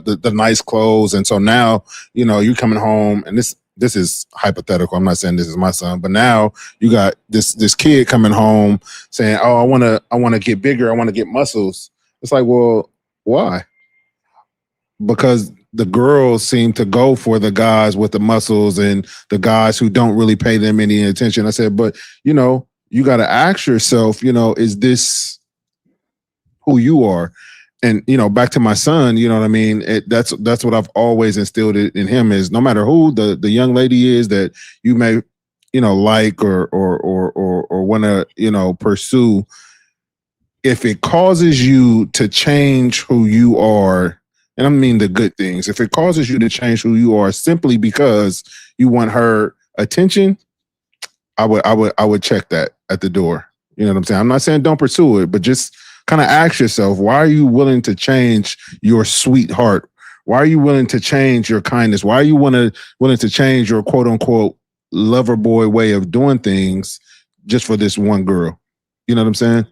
the nice clothes. And so now, you're coming home, and this is hypothetical. I'm not saying this is my son, but now you got this kid coming home saying, "Oh, I want to get bigger. I want to get muscles." It's like, well, why? Because the girls seem to go for the guys with the muscles and the guys who don't really pay them any attention. I said, but you got to ask yourself, is this who you are? And back to my son, you know what I mean? That's what I've always instilled in him is no matter who the young lady is that you may, like or want to, pursue, if it causes you to change who you are, and I mean the good things, if it causes you to change who you are simply because you want her attention, I would check that at the door. You know what I'm saying? I'm not saying don't pursue it, but just kind of ask yourself, why are you willing to change your sweetheart? Why are you willing to change your kindness? Why are you willing to change your quote unquote lover boy way of doing things just for this one girl? You know what I'm saying?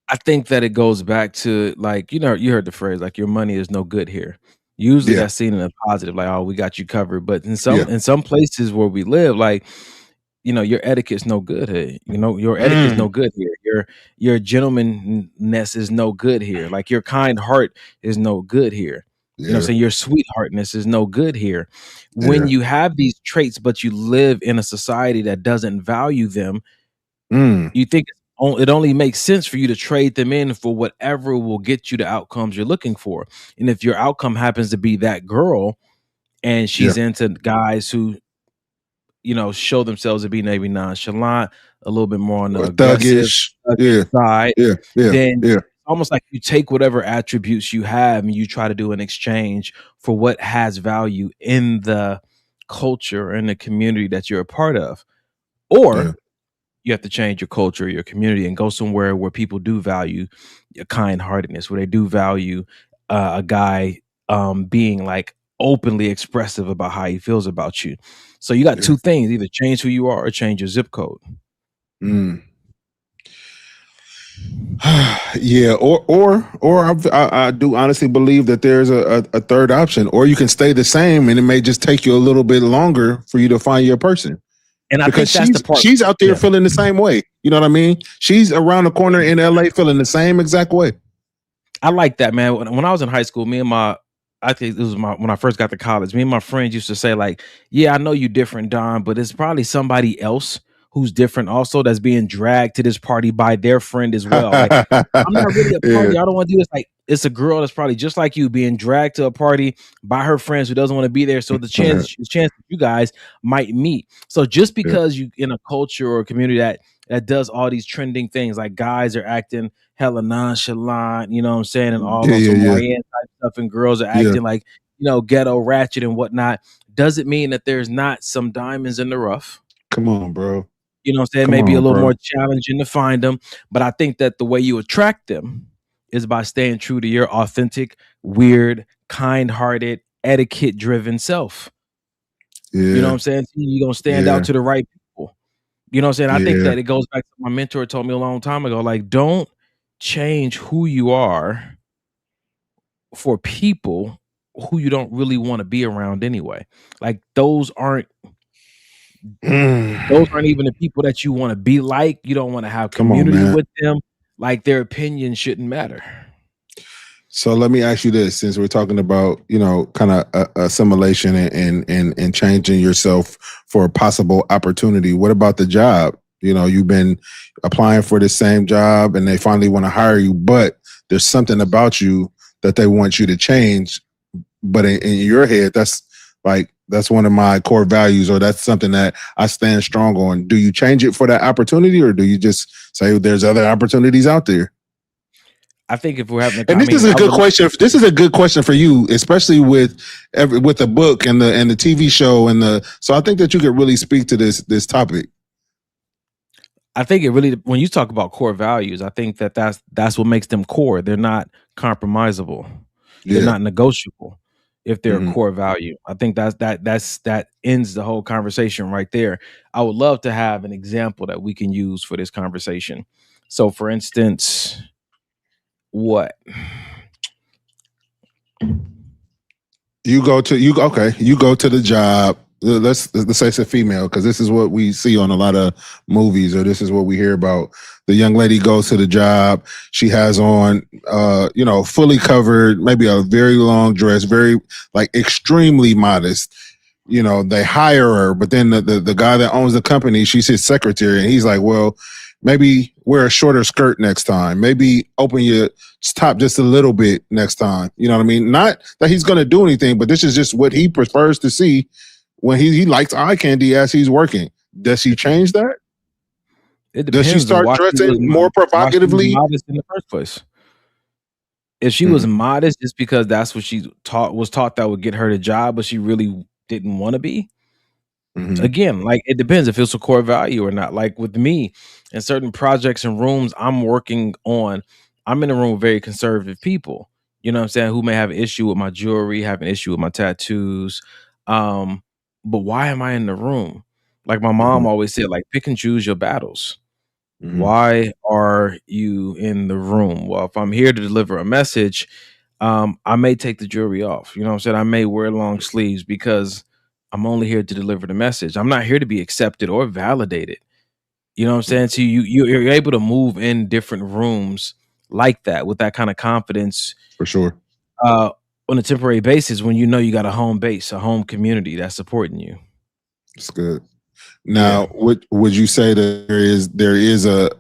I think that it goes back to like, you heard the phrase like your money is no good here. Usually that's seen in a positive, like, oh, we got you covered. But in some places where we live, like, your etiquette's no good here. Your etiquette's no good here. Your gentlemanness is no good here. Like your kind heart is no good here. You know what I'm saying? Your sweetheartness is no good here. When you have these traits, but you live in a society that doesn't value them, you think it only makes sense for you to trade them in for whatever will get you the outcomes you're looking for. And if your outcome happens to be that girl and she's into guys who, show themselves to be maybe nonchalant, a little bit more on the thuggish side, then it's almost like you take whatever attributes you have and you try to do an exchange for what has value in the culture and the community that you're a part of. Or you have to change your culture, your community, and go somewhere where people do value your kind-heartedness, where they do value a guy being like openly expressive about how he feels about you. So you got two things: either change who you are or change your zip code. Or I do honestly believe that there's a third option, or you can stay the same and it may just take you a little bit longer for you to find your person. And I because think that's the part. She's out there feeling the same way. You know what I mean? She's around the corner in LA feeling the same exact way. I like that, man. When I was in high school, when I first got to college, me and my friends used to say like, yeah, I know you different, Don, but it's probably somebody else who's different also that's being dragged to this party by their friend as well. Like, I'm not really a party. I don't want to do this. Like, it's a girl that's probably just like you being dragged to a party by her friends who doesn't want to be there. So the chance you guys might meet. So just because you in a culture or a community that does all these trending things, like guys are acting hella nonchalant, you know what I'm saying, and all those type stuff, and girls are acting like, ghetto ratchet and whatnot, doesn't mean that there's not some diamonds in the rough. Come on, bro. You know what I'm saying? Maybe a little more challenging to find them. But I think that the way you attract them is by staying true to your authentic, weird, kind-hearted, etiquette-driven self. You know what I'm saying? You're going to stand out to the right people. You know what I'm saying? I think that it goes back to my mentor told me a long time ago, like, don't change who you are for people who you don't really want to be around anyway. Like, those aren't even the people that you want to be like. You don't want to have community with them. Like, their opinion shouldn't matter. So let me ask you this, since we're talking about, kind of assimilation and changing yourself for a possible opportunity. What about the job? You've been applying for the same job and they finally want to hire you, but there's something about you that they want you to change. But in your head, that's one of my core values, or that's something that I stand strong on. Do you change it for that opportunity, or do you just say there's other opportunities out there? I think if we're having, this is a good question. This is a good question for you, especially with the book and the TV show so I think that you could really speak to this topic. I think it really, when you talk about core values, I think that's what makes them core. They're not compromisable. They're not negotiable if they're a core value. I think that ends the whole conversation right there. I would love to have an example that we can use for this conversation. So, for instance, what? You go to the job. Let's say it's a female, because this is what we see on a lot of movies, or this is what we hear about. The young lady goes to the job. She has on, fully covered, maybe a very long dress, very like extremely modest. They hire her, but then the guy that owns the company, she's his secretary, and he's like, well, maybe wear a shorter skirt next time. Maybe open your top just a little bit next time. You know what I mean? Not that he's going to do anything, but this is just what he prefers to see when he likes eye candy as he's working. Does she change that? Does she start dressing more provocatively? Modest in the first place. If she was modest just because that's what she was taught that would get her the job, but she really didn't want to be. Again, like, it depends if it's a core value or not. Like with me, in certain projects and rooms I'm working on, I'm in a room with very conservative people, you know what I'm saying, who may have an issue with my jewelry, have an issue with my tattoos. But why am I in the room? Like my mom always said, like, pick and choose your battles. Why are you in the room? Well, if I'm here to deliver a message, I may take the jewelry off. You know what I'm saying? I may wear long sleeves because I'm only here to deliver the message. I'm not here to be accepted or validated. You know what I'm saying? So you're able to move in different rooms like that with that kind of confidence. For sure. On a temporary basis, when you know you got a home base, a home community that's supporting you. It's good. Now, would you say that there is an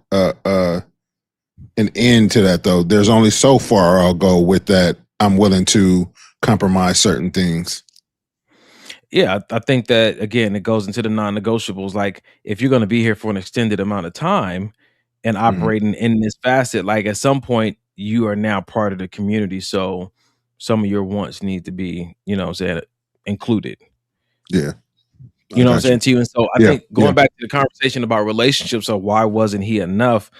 end to that, though? There's only so far I'll go with that. I'm willing to compromise certain things. Yeah, I think that, again, it goes into the non-negotiables. Like, if you're going to be here for an extended amount of time and operating in this facet, like, at some point you are now part of the community. So some of your wants need to be, you know what I'm saying, included. Yeah. You know what I'm saying to you? And so I think going back to the conversation about relationships, or why wasn't he enough?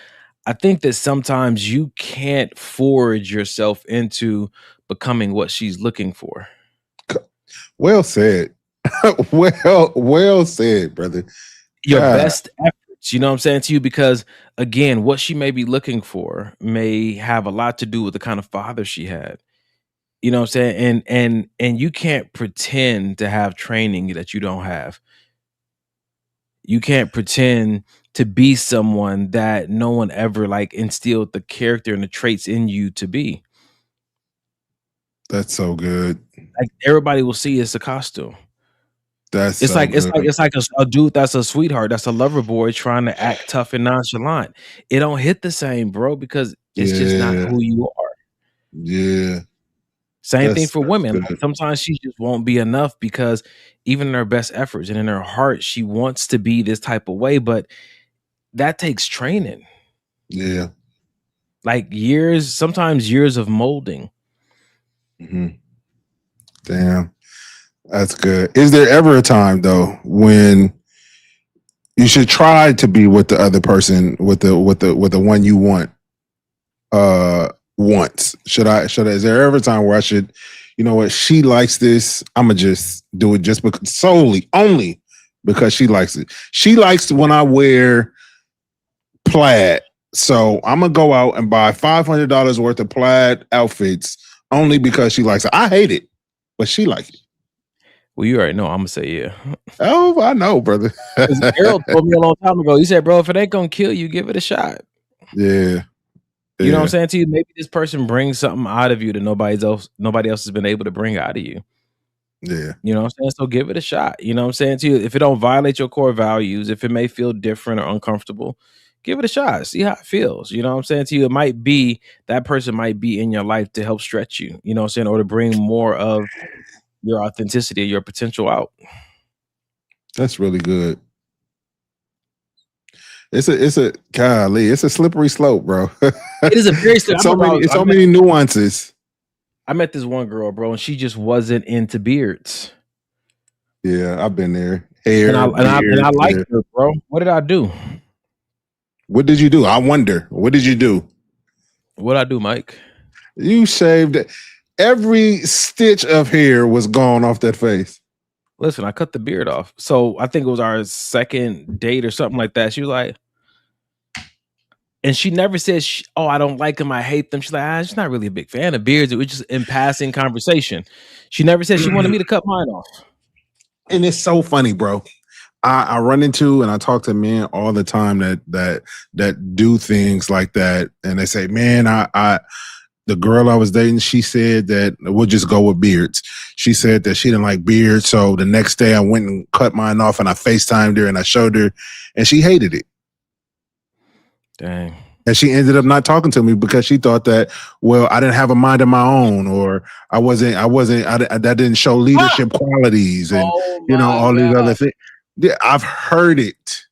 I think that sometimes you can't forge yourself into becoming what she's looking for. Well said. well said, brother. Your best efforts, you know what I'm saying to you? Because again, what she may be looking for may have a lot to do with the kind of father she had. You know what I'm saying? And you can't pretend to have training that you don't have. You can't pretend to be someone that no one ever like instilled the character and the traits in you to be. That's so good. Like, everybody will see it's a costume. It's so like a dude that's a sweetheart, that's a lover boy trying to act tough and nonchalant. It don't hit the same, bro, because it's just not who you are. Yeah. Same thing for women. Like, sometimes she just won't be enough because even in her best efforts and in her heart, she wants to be this type of way, but that takes training. Yeah. Like sometimes years of molding. Damn. That's good. Is there ever a time, though, when you should try to be with the other person, with the one you want? Once is there ever a time where I should, you know what, she likes this, I'm gonna just do it just because, only because she likes it. She likes when I wear plaid, so I'm gonna go out and buy $500 worth of plaid outfits only because she likes it. I hate it, but she likes it. Well, you already know I'm gonna say yeah. Oh, I know, brother. Errol told me a long time ago. He said, "Bro, if it ain't gonna kill you, give it a shot." Yeah. You know what I'm saying to you? Maybe this person brings something out of you that nobody else has been able to bring out of you. Yeah. You know what I'm saying? So give it a shot. You know what I'm saying to you? If it don't violate your core values, if it may feel different or uncomfortable, give it a shot. See how it feels. You know what I'm saying to you? It might be, that person might be in your life to help stretch you, you know what I'm saying, or to bring more of your authenticity, your potential out. That's really good. It's a slippery slope, bro. It is a very slippery. so many nuances. I met this one girl, bro, and she just wasn't into beards. Yeah, I've been there. Hair, and I liked her, bro. What did I do? What did you do? I wonder. What did you do? What'd I do, Mike? You shaved every stitch of hair was gone off that face. Listen, I cut the beard off. So I think it was our second date or something like that. She was like, and she never said, "Oh, I don't like them. I hate them." She's like, "I'm just not really a big fan of beards." It was just in passing conversation. She never said she wanted me to cut mine off. And it's so funny, bro. I run into and I talk to men all the time that do things like that, and they say, "Man, I the girl I was dating, she said that we'll just go with beards. She said that she didn't like beards, so the next day I went and cut mine off, and I FaceTimed her and I showed her, and she hated it. Dang." And she ended up not talking to me because she thought that, well, I didn't have a mind of my own, or that didn't show leadership qualities, and all these other things. Yeah, I've heard it.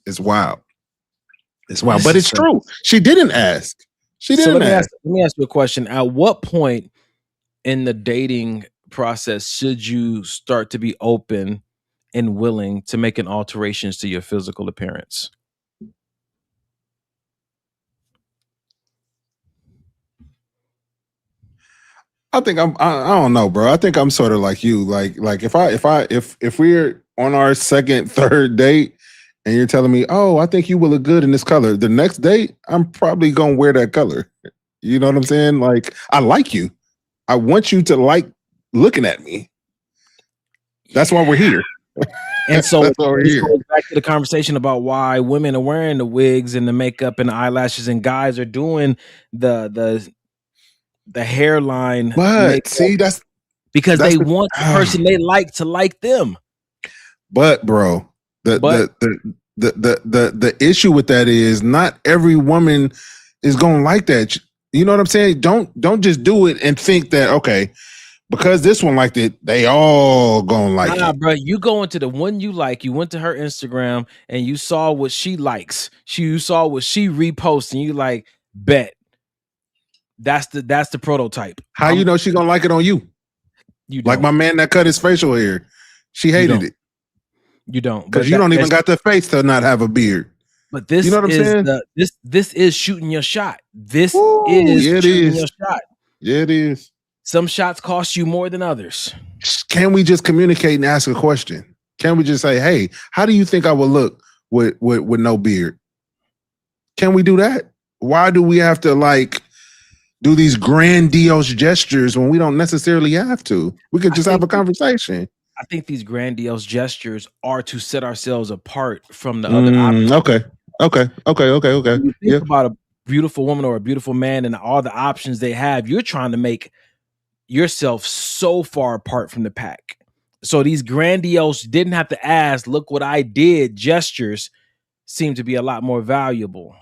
It's wild. It's wild, but it's true. She didn't ask. Let me ask you a question. At what point in the dating process should you start to be open and willing to making alterations to your physical appearance? I think I don't know, bro. I think I'm sort of like you. Like if we're on our second, third date and you're telling me, "Oh, I think you will look good in this color," the next date, I'm probably gonna wear that color. You know what I'm saying? Like, I like you. I want you to like looking at me. That's why we're here. And so this goes back to the conversation about why women are wearing the wigs and the makeup and the eyelashes, and guys are doing the hairline. But see, that's because they want the person they like to like them. But bro, the issue with that is not every woman is gonna like that. You know what I'm saying? Don't just do it and think that, okay, because this one liked it, they all gonna like it. Bro, you go into the one you like, you went to her Instagram and you saw what she likes. You saw what she reposts, and you like, bet. That's the prototype. How you know she gonna like it on you? You don't. Like my man that cut his facial hair. She hated it. You don't. Because you don't even got the face to not have a beard. But this, you know what I'm saying? This is shooting your shot. This is shooting your shot. Yeah, it is. Some shots cost you more than others. Can we just communicate and ask a question? Can we just say, "Hey, how do you think I would look with no beard?" Can we do that? Why do we have to do these grandiose gestures when we don't necessarily have to? We could just have a conversation. I think these grandiose gestures are to set ourselves apart from the other options. Okay. When you think about a beautiful woman or a beautiful man and all the options they have, you're trying to make yourself so far apart from the pack. So these grandiose, didn't have to ask, look what I did gestures seem to be a lot more valuable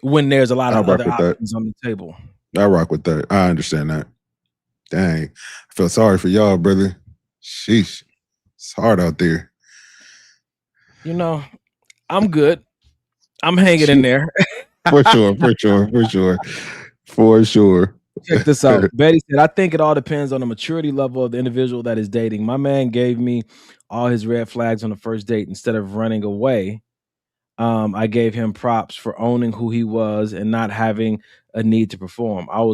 when there's a lot of other options on the table. I rock with that. I understand that. Dang. I feel sorry for y'all, brother. Sheesh. It's hard out there. I'm good. I'm hanging in there. For sure. Check this out. Betty said, "I think it all depends on the maturity level of the individual that is dating. My man gave me all his red flags on the first date. Instead of running away, I gave him props for owning who he was and not having a need to perform. It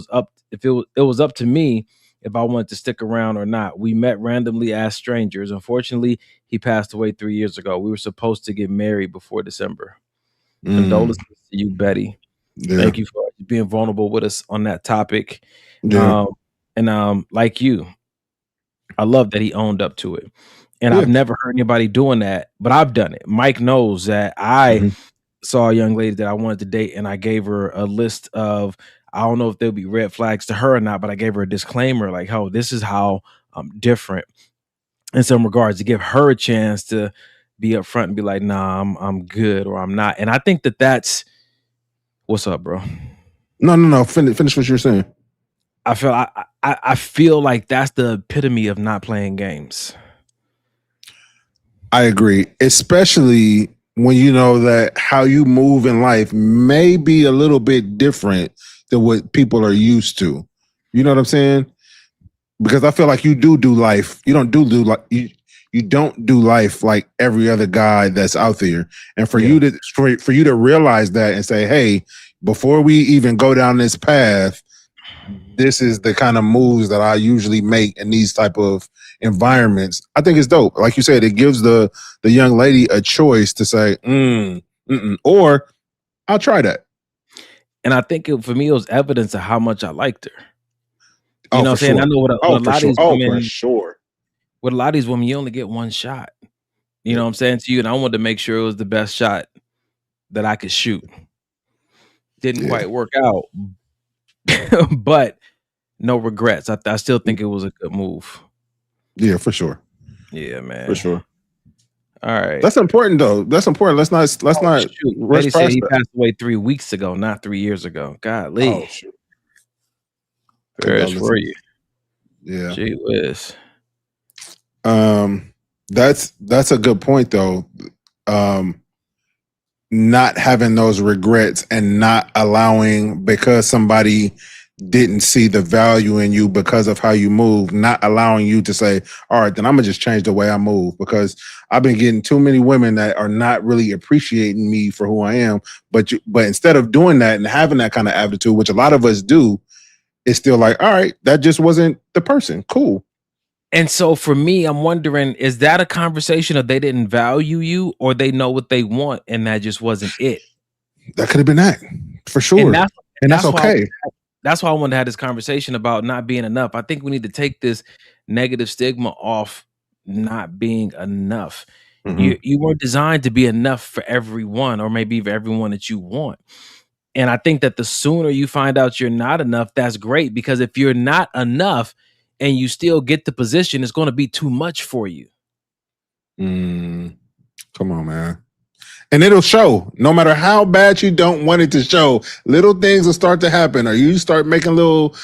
was up to me if I wanted to stick around or not. We met randomly as strangers. Unfortunately, he passed away 3 years ago. We were supposed to get married before December. Condolences to you, Betty. Yeah. Thank you for being vulnerable with us on that topic. Yeah. Like you, I love that he owned up to it. And I've never heard anybody doing that, but I've done it. Mike knows that I saw a young lady that I wanted to date, and I gave her a list of, I don't know if there'll be red flags to her or not, but I gave her a disclaimer like, "Oh, this is how I'm different," in some regards, to give her a chance to be upfront and be like, "Nah, I'm good," or "I'm not." And I think that's what's up, bro. No. Finish what you're saying. I feel like that's the epitome of not playing games. I agree, especially when you know that how you move in life may be a little bit different than what people are used to. You know what I'm saying? Because I feel like you do life. You don't do like you you don't do life like every other guy that's out there. And for you to realize that and say, hey, before we even go down this path, this is the kind of moves that I usually make in these type of environments. I think it's dope. Like you said, it gives the young lady a choice to say, or I'll try that. And I think for me, it was evidence of how much I liked her. You know what I'm saying? Sure. I know what a lot of these women, for sure. with a lot of these women, you only get one shot. You know what I'm saying to you? And I wanted to make sure it was the best shot that I could shoot. Didn't quite work out, but no regrets. I still think it was a good move. Yeah, for sure. Yeah, man. For sure. All right. That's important though. That's important. Let's not Betty said he passed away 3 weeks ago, not 3 years ago. Golly. Oh, shoot. Prayers for you. Yeah. Gee whiz. That's a good point though. Not having those regrets and not allowing, because somebody didn't see the value in you because of how you move, not allowing you to say, all right, then I'm gonna just change the way I move, because I've been getting too many women that are not really appreciating me for who I am. But instead of doing that and having that kind of attitude, which a lot of us do, it's still like, all right, that just wasn't the person. Cool. And so for me, I'm wondering, is that a conversation of they didn't value you, or they know what they want and that just wasn't it? That could have been that, for sure. And that's okay. That's why I wanted to have this conversation about not being enough. I think we need to take this negative stigma off not being enough. You weren't designed to be enough for everyone, or maybe for everyone that you want. And I think that the sooner you find out you're not enough, that's great, because if you're not enough and you still get the position, it's going to be too much for you. Come on, man. And it'll show. No matter how bad you don't want it to show, little things will start to happen, or you start making little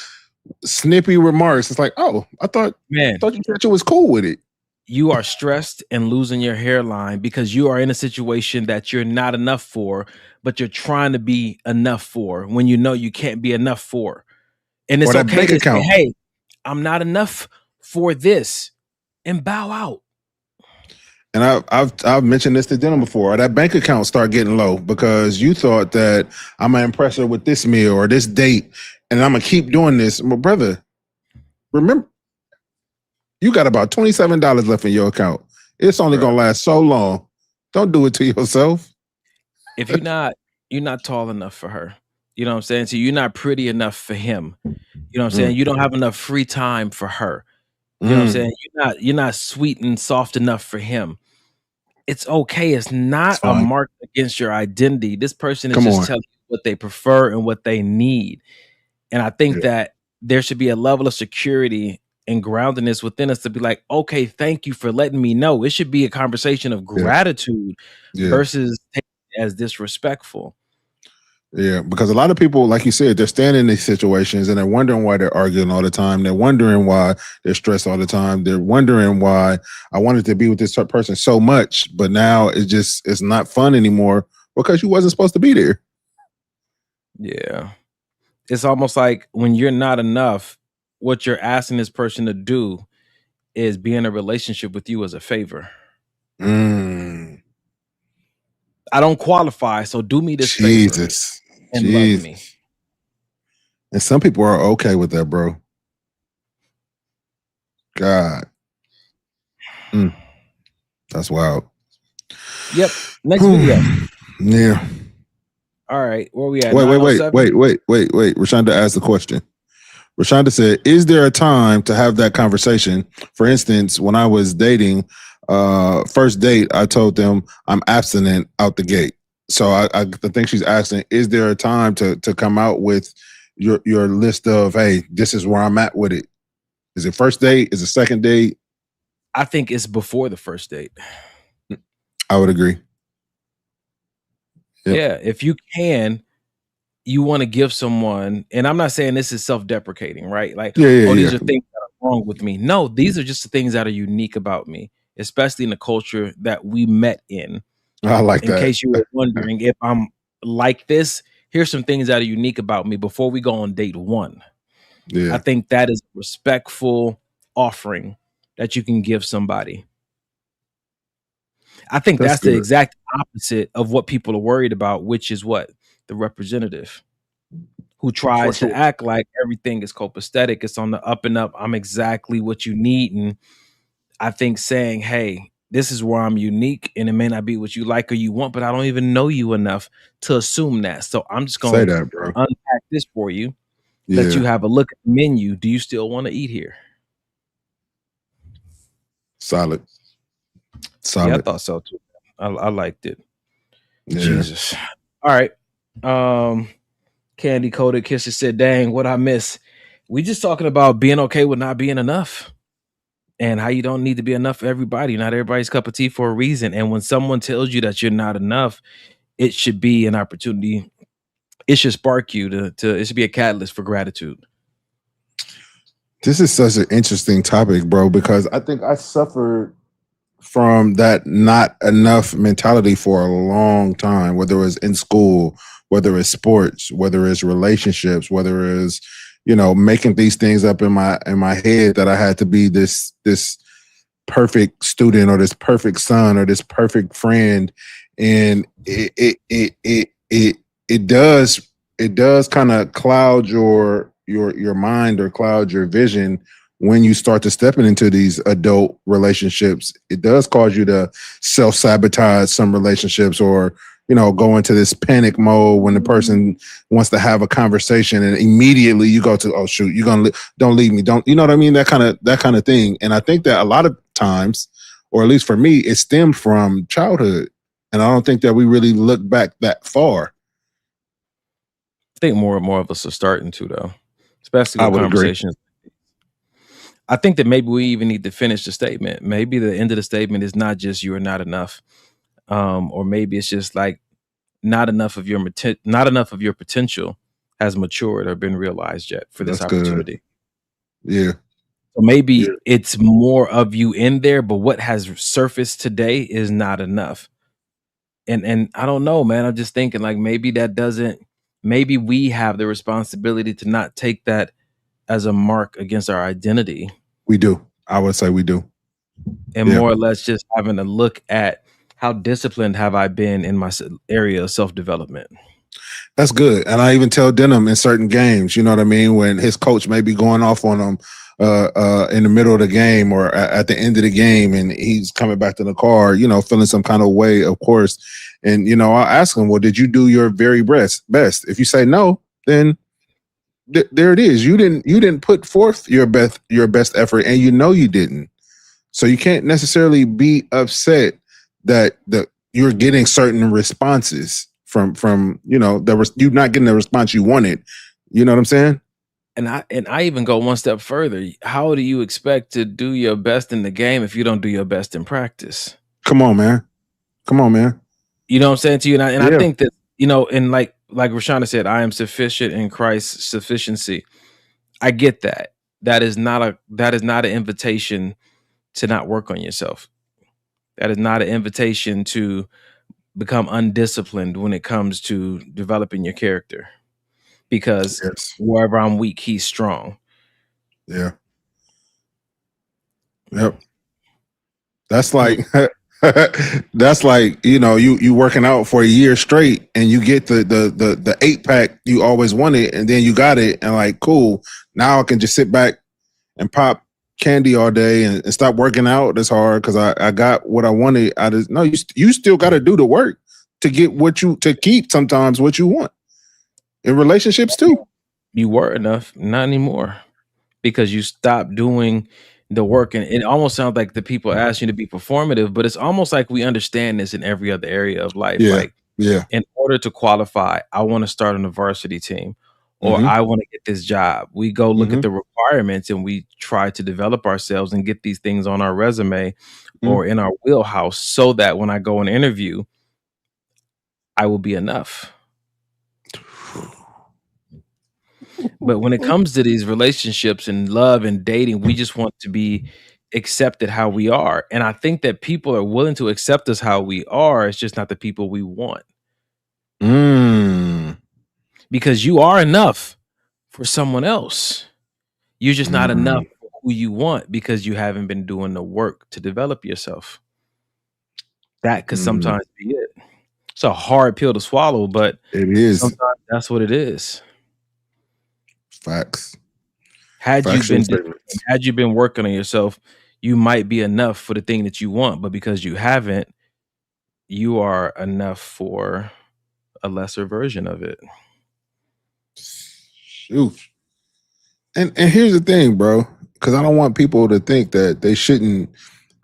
snippy remarks. It's like, oh, I thought you said you was cool with it. You are stressed and losing your hairline because you are in a situation that you're not enough for, but you're trying to be enough for when you know you can't be enough for. And it's okay to say, hey, I'm not enough for this, and bow out. And I've mentioned this to Dylan before. That bank account start getting low because you thought that I'm gonna impress her with this meal or this date, and I'm gonna keep doing this. My brother, remember, you got about $27 left in your account. It's only gonna last so long. Don't do it to yourself. If you're not tall enough for her, you know what I'm saying? So you're not pretty enough for him. You know what I'm saying? You don't have enough free time for her. You know what I'm saying? You're not sweet and soft enough for him. It's okay. It's not a mark against your identity. This person is just telling you what they prefer and what they need. And I think that there should be a level of security and groundedness within us to be like, okay, thank you for letting me know. It should be a conversation of gratitude versus taking it as disrespectful. Yeah, because a lot of people, like you said, they're standing in these situations and they're wondering why they're arguing all the time. They're wondering why they're stressed all the time. They're wondering why I wanted to be with this person so much, but now it's not fun anymore because you wasn't supposed to be there. Yeah. It's almost like when you're not enough, what you're asking this person to do is be in a relationship with you as a favor. I don't qualify, so do me this favor and love me. And some people are okay with that, bro. God. That's wild. Yep. Next video. Yeah. All right. Where we at? Wait. Rashonda asked the question. Rashonda said, is there a time to have that conversation? For instance, when I was dating, first date, I told them I'm abstinent out the gate. So I think she's asking, is there a time to come out with your list of, hey, this is where I'm at with it? Is it first date? Is it second date? I think it's before the first date. I would agree. Yep. Yeah, if you can, you want to give someone, and I'm not saying this is self-deprecating, right? Like, these are things that are wrong with me. No, these are just the things that are unique about me, especially in the culture that we met in. I like that. In case you were wondering if I'm like this, here's some things that are unique about me before we go on date one. Yeah. I think that is a respectful offering that you can give somebody. I think That's that's the good. exact opposite of what people are worried about, which is what? The representative who For tries to sure. act like everything is copacetic, it's on the up and up. I'm exactly what you need. And I think saying, hey, this is where I'm unique and it may not be what you like or you want, but I don't even know you enough to assume that. So I'm just Say going to that, bro. unpack this for you. Let you Yeah. have a look at the menu. Do you still want to eat here? Solid. Yeah, I Solid. thought so too. I liked it. Yeah. Jesus. All right. Candy Coated Kisses said, dang, what I miss. We just talking about being okay with not being enough and how you don't need to be enough for everybody. Not everybody's cup of tea for a reason. And when someone tells you that you're not enough, it should be an opportunity. It should spark you to it should be a catalyst for gratitude. This is such an interesting topic, bro, because I think I suffered from that not enough mentality for a long time, whether it was in school, whether it's sports, whether it's relationships, whether it's, you know, making these things up in my head that I had to be this perfect student or this perfect son or this perfect friend. And it does kind of cloud your mind or cloud your vision when you start to stepping into these adult relationships. It does cause you to self-sabotage some relationships, or, you know, go into this panic mode when the person wants to have a conversation and immediately you go to, oh shoot, you're gonna don't leave me, don't, you know what I mean, that kind of thing. And I think that a lot of times, or at least for me, it stemmed from childhood, and I don't think that we really look back that far. I think more and more of us are starting to, though, especially I with would agree. conversations. I think that maybe we even need to finish the statement. Maybe the end of the statement is not just you are not enough, or maybe it's just like not enough of your potential has matured or been realized yet for this That's good. opportunity. Yeah. So maybe it's more of you in there, but what has surfaced today is not enough. And I don't know, man. I'm just thinking like maybe we have the responsibility to not take that as a mark against our identity. We do. I would say we do. And more or less just having a look at how disciplined have I been in my area of self-development. That's good. And I even tell Denham in certain games, you know what I mean, when his coach may be going off on him in the middle of the game or at the end of the game, and he's coming back to the car, you know, feeling some kind of way, of course. And, you know, I'll ask him, well, did you do your very best? If you say no, then there it is. You didn't put forth your best effort, and you know you didn't. So you can't necessarily be upset that you're getting certain responses from you know, you're not getting the response you wanted. You know what I'm saying? And I even go one step further. How do you expect to do your best in the game if you don't do your best in practice? Come on, man. You know what I'm saying to you? And I think that, you know, and like Rashana said, I am sufficient in Christ's sufficiency. I get that. That is not an invitation to not work on yourself. That is not an invitation to become undisciplined when it comes to developing your character. Because wherever I'm weak, he's strong. Yeah. Yep. That's like that's like, you know, you working out for a year straight and you get the 8-pack you always wanted, and then you got it and like, cool, now I can just sit back and pop candy all day and stop working out as hard because I got what I wanted. You still got to do the work to get to keep sometimes what you want in relationships too. You were enough, not anymore, because you stopped doing the work. And it almost sounds like the people ask you to be performative, but it's almost like we understand this in every other area of life. In order to qualify, I want to start on a varsity team, or I want to get this job. We go look at the requirements and we try to develop ourselves and get these things on our resume or in our wheelhouse so that when I go and interview, I will be enough. But when it comes to these relationships and love and dating, we just want to be accepted how we are. And I think that people are willing to accept us how we are. It's just not the people we want. Because you are enough for someone else. You're just not enough for who you want because you haven't been doing the work to develop yourself. that could sometimes be it. It's a hard pill to swallow, but it is. Sometimes that's what it is. Facts. Had you been working on yourself, you might be enough for the thing that you want, but because you haven't, you are enough for a lesser version of it. Shoot. And here's the thing, bro, because I don't want people to think that they shouldn't,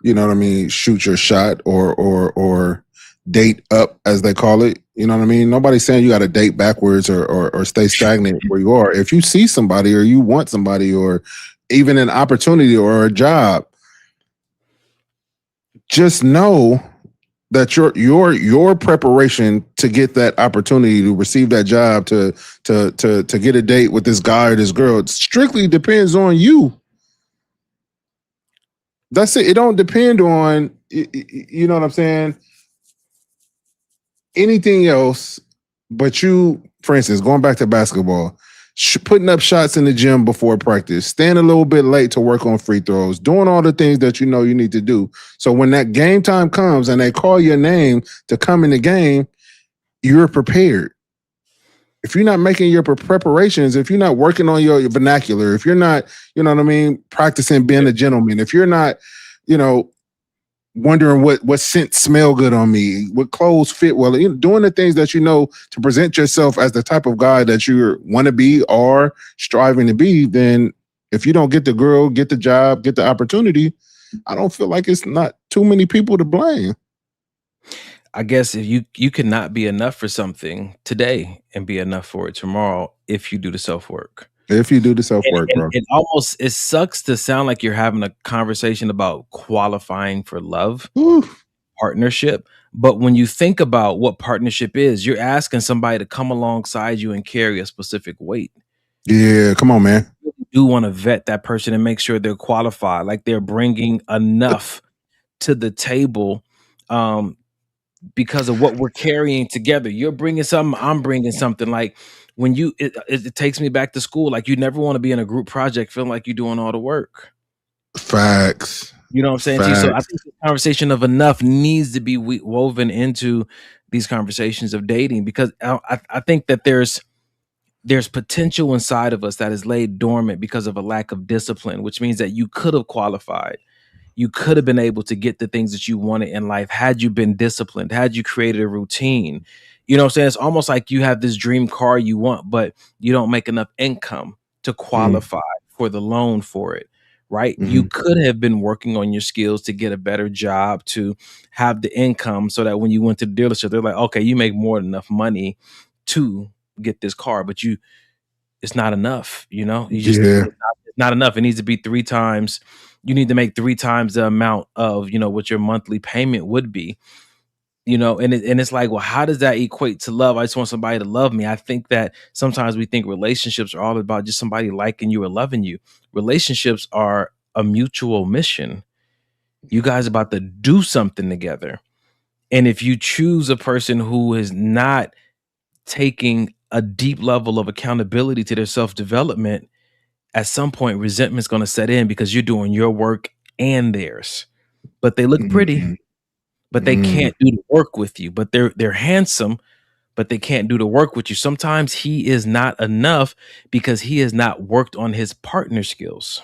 you know what I mean, shoot your shot or date up, as they call it. You know what I mean? Nobody's saying you got to date backwards or stay stagnant where you are. If you see somebody or you want somebody or even an opportunity or a job, just know that your preparation to get that opportunity to receive that job, to get a date with this guy or this girl, it strictly depends on you. That's it. It don't depend on, you know what I'm saying, anything else but you. For instance, going back to basketball, putting up shots in the gym before practice, staying a little bit late to work on free throws, doing all the things that you know you need to do. So when that game time comes and they call your name to come in the game, you're prepared. If you're not making your preparations, if you're not working on your vernacular, if you're not, you know what I mean, practicing being a gentleman, if you're not, you know, wondering what scent smell good on me, what clothes fit well, you know, doing the things that you know to present yourself as the type of guy that you want to be or striving to be, then if you don't get the girl, get the job, get the opportunity, I don't feel like it's not too many people to blame. I guess if you cannot be enough for something today and be enough for it tomorrow if you do the self-work. If you do the self-work, bro. It sucks to sound like you're having a conversation about qualifying for love, partnership. But when you think about what partnership is, you're asking somebody to come alongside you and carry a specific weight. Yeah, come on, man. You do want to vet that person and make sure they're qualified, like they're bringing enough to the table because of what we're carrying together. You're bringing something, I'm bringing something. Like when it takes me back to school. Like you never want to be in a group project feeling like you're doing all the work. Facts. You know what I'm saying? Facts. So I think the conversation of enough needs to be woven into these conversations of dating, because I think that there's potential inside of us that is laid dormant because of a lack of discipline, which means that you could have qualified. You could have been able to get the things that you wanted in life had you been disciplined, had you created a routine. You know what I'm saying? It's almost like you have this dream car you want, but you don't make enough income to qualify for the loan for it, right? You could have been working on your skills to get a better job, to have the income so that when you went to the dealership, they're like, okay, you make more than enough money to get this car, but it's not enough, you know? It's not enough. It needs to be 3 times. You need to make 3 times the amount of, you know, what your monthly payment would be, you know, and it's like, well, how does that equate to love? I just want somebody to love me. I think that sometimes we think relationships are all about just somebody liking you or loving you. Relationships are a mutual mission. You guys are about to do something together. And if you choose a person who is not taking a deep level of accountability to their self-development, at some point resentment's going to set in because you're doing your work and theirs. But they look pretty, but they can't do the work with you. But they're handsome, but they can't do the work with you. Sometimes he is not enough because he has not worked on his partner skills.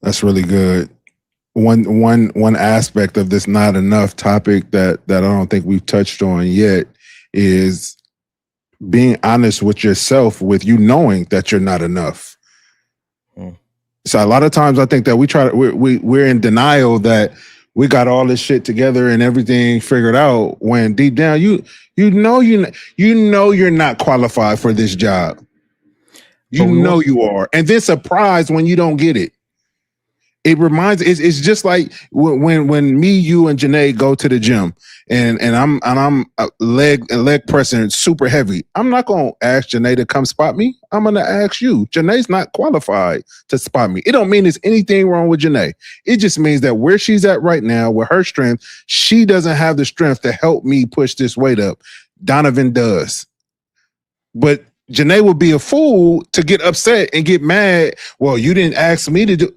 That's really good. One aspect of this not enough topic that I don't think we've touched on yet is being honest with yourself, with you knowing that you're not enough. So a lot of times I think that we're in denial that we got all this shit together and everything figured out, when deep down you know you're not qualified for this job. You know you are, and then surprised when you don't get it. It reminds, it's just like when me, you, and Janae go to the gym and I'm leg pressing super heavy. I'm not gonna ask Janae to come spot me. I'm gonna ask you. Janae's not qualified to spot me. It don't mean there's anything wrong with Janae. It just means that where she's at right now with her strength, she doesn't have the strength to help me push this weight up. Donovan does. But Janae would be a fool to get upset and get mad. Well, you didn't ask me to do.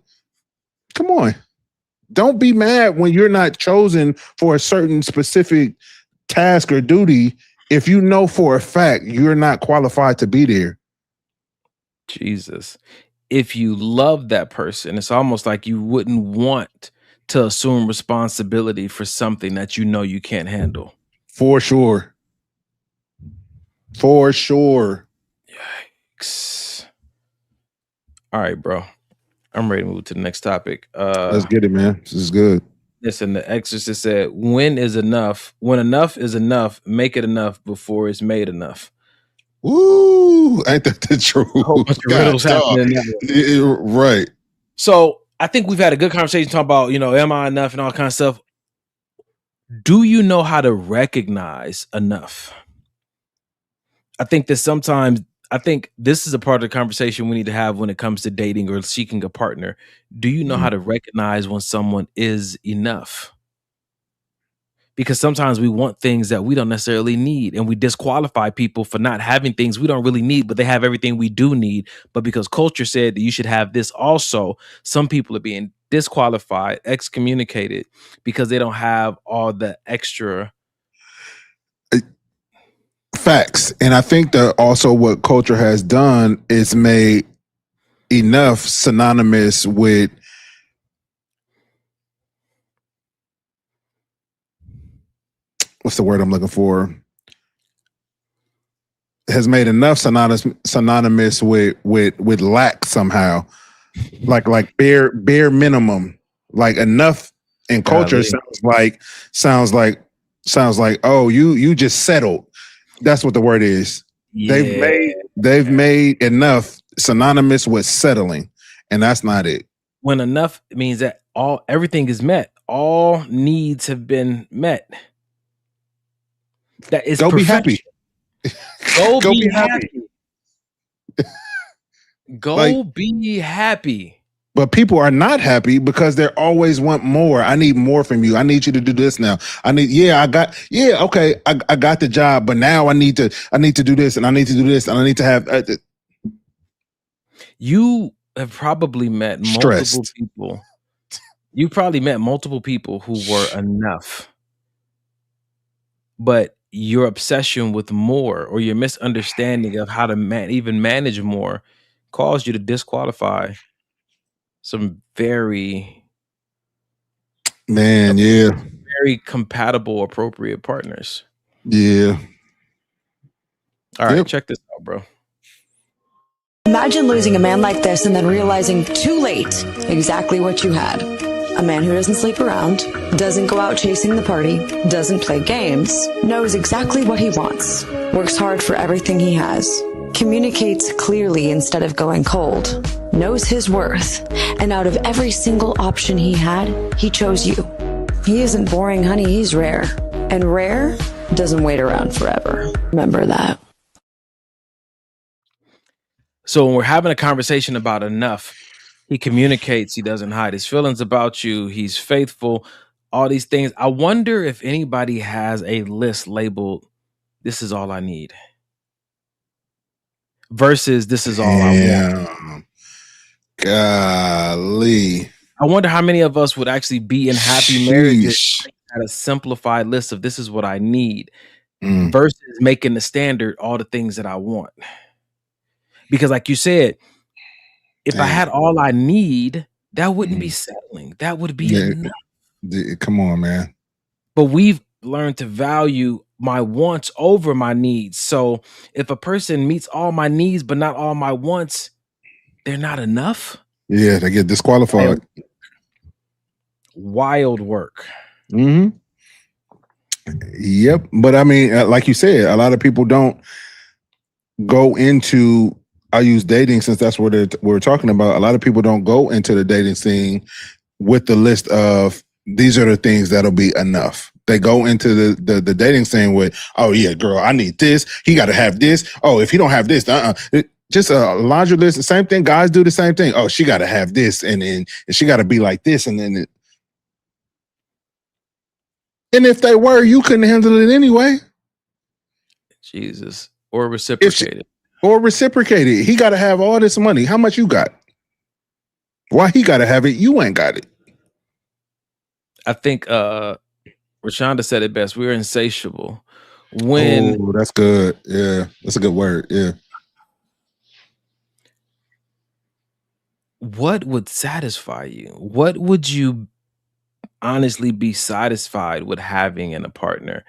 Come on. Don't be mad when you're not chosen for a certain specific task or duty if you know for a fact you're not qualified to be there. Jesus. If you love that person, it's almost like you wouldn't want to assume responsibility for something that you know you can't handle. For sure. For sure. Yikes. All right, bro. I'm ready to move to the next topic. Let's get it, man. This is good. Listen, The Exorcist said, when is enough? When enough is enough, make it enough before it's made enough. Ooh, ain't that the truth? A whole bunch of riddles happening in that one. Right. So I think we've had a good conversation talking about, am I enough and all kind of stuff. Do you know how to recognize enough? I think that sometimes, this is a part of the conversation we need to have when it comes to dating or seeking a partner. Do you know how to recognize when someone is enough? Because sometimes we want things that we don't necessarily need, and we disqualify people for not having things we don't really need, but they have everything we do need. But because culture said that you should have this also, some people are being disqualified, excommunicated, because they don't have all the extra. Facts. And I think that also what culture has done is made enough synonymous with what's the word I'm looking for? Has made enough synonymous with lack somehow. Like bare minimum. Like enough in culture sounds like oh, you just settled. That's what the word is. Yeah. They've made enough synonymous with settling, and that's not it. When enough means that everything is met, all needs have been met. That is go perfection. Be happy. Go be happy. Go be happy. But people are not happy because they always want more. I need more from you. I need you to do this now. Okay, I got the job, but now I need to do this, and I need to do this, and I need to have. You have probably met multiple people. You probably met multiple people who were enough, but your obsession with more or your misunderstanding of how to even manage more caused you to disqualify some very very compatible, appropriate partners. Yeah. All right, check this out, bro. Imagine losing a man like this and then realizing too late exactly what you had. A man who doesn't sleep around, doesn't go out chasing the party, doesn't play games, knows exactly what he wants, works hard for everything he has, communicates clearly instead of going cold, knows his worth, and out of every single option he had, he chose you. He isn't boring, honey, he's rare. And rare doesn't wait around forever. Remember that. So when we're having a conversation about enough, he communicates, he doesn't hide his feelings about you, he's faithful, all these things. I wonder if anybody has a list labeled, "This is all I need," versus "This is all I want." Golly. I wonder how many of us would actually be in happy marriages at a simplified list of "this is what I need," versus making the standard all the things that I want. Because like you said, if I had all I need, that wouldn't be settling. That would be enough. Come on, man. But we've learned to value my wants over my needs. So if a person meets all my needs but not all my wants, they're not enough. Yeah, they get disqualified. Wild work. Mm-hmm. Yep. But I mean, like you said, a lot of people don't go into, I use dating since that's what we're talking about. A lot of people don't go into the dating scene with the list of these are the things that'll be enough. They go into the dating scene with, oh yeah, girl, I need this. He got to have this. Oh, if he don't have this, just a laundry list. The same thing. Guys do the same thing. Oh, she got to have this, and she got to be like this, and then and if they were, you couldn't handle it anyway. Jesus, or reciprocated. He got to have all this money. How much you got? Why he got to have it? You ain't got it. I think Rashonda said it best. We're insatiable. When that's good. Yeah, that's a good word. Yeah. What would satisfy you? What would you honestly be satisfied with having in a partner?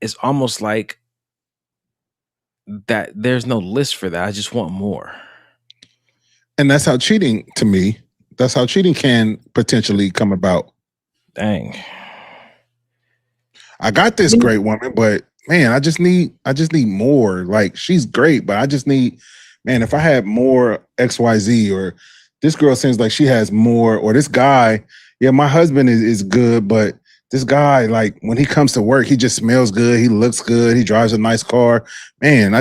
It's almost like that there's no list for that. I just want more. And that's how cheating, to me, that's how cheating can potentially come about. Dang. I got this great woman, but man, I just need more. Like, she's great, but I just need, man, if I had more XYZ, or this girl seems like she has more, or this guy, yeah, my husband is good, but this guy, like, when he comes to work, he just smells good, he looks good, he drives a nice car. Man,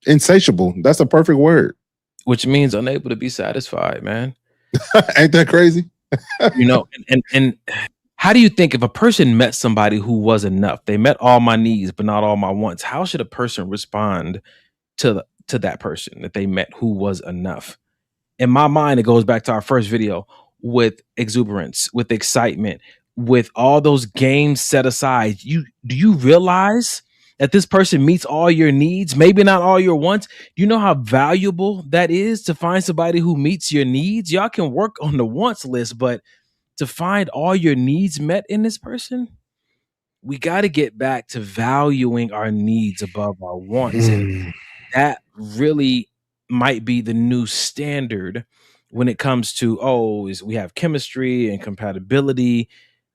insatiable. That's a perfect word. Which means unable to be satisfied, man. Ain't that crazy? You know, and how do you think if a person met somebody who was enough, they met all my needs, but not all my wants, how should a person respond to that person that they met who was enough? In my mind, it goes back to our first video with exuberance, with excitement, with all those games set aside. Do you realize that this person meets all your needs, maybe not all your wants? Do you know how valuable that is to find somebody who meets your needs? Y'all can work on the wants list, but to find all your needs met in this person, we got to get back to valuing our needs above our wants. And that really might be the new standard when it comes to, is we have chemistry and compatibility,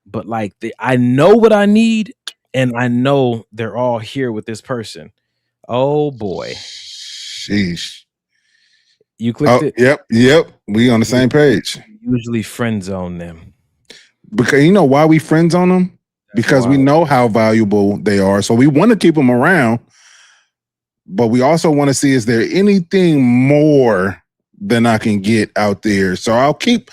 but like I know what I need, and I know they're all here with this person. Oh boy. Sheesh. You clicked it? Yep. We on the same page. Usually friend zone them. Because you know why we friend zone them? Because we know how valuable they are. So we want to keep them around, but we also want to see, is there anything more than I can get out there? So I'll keep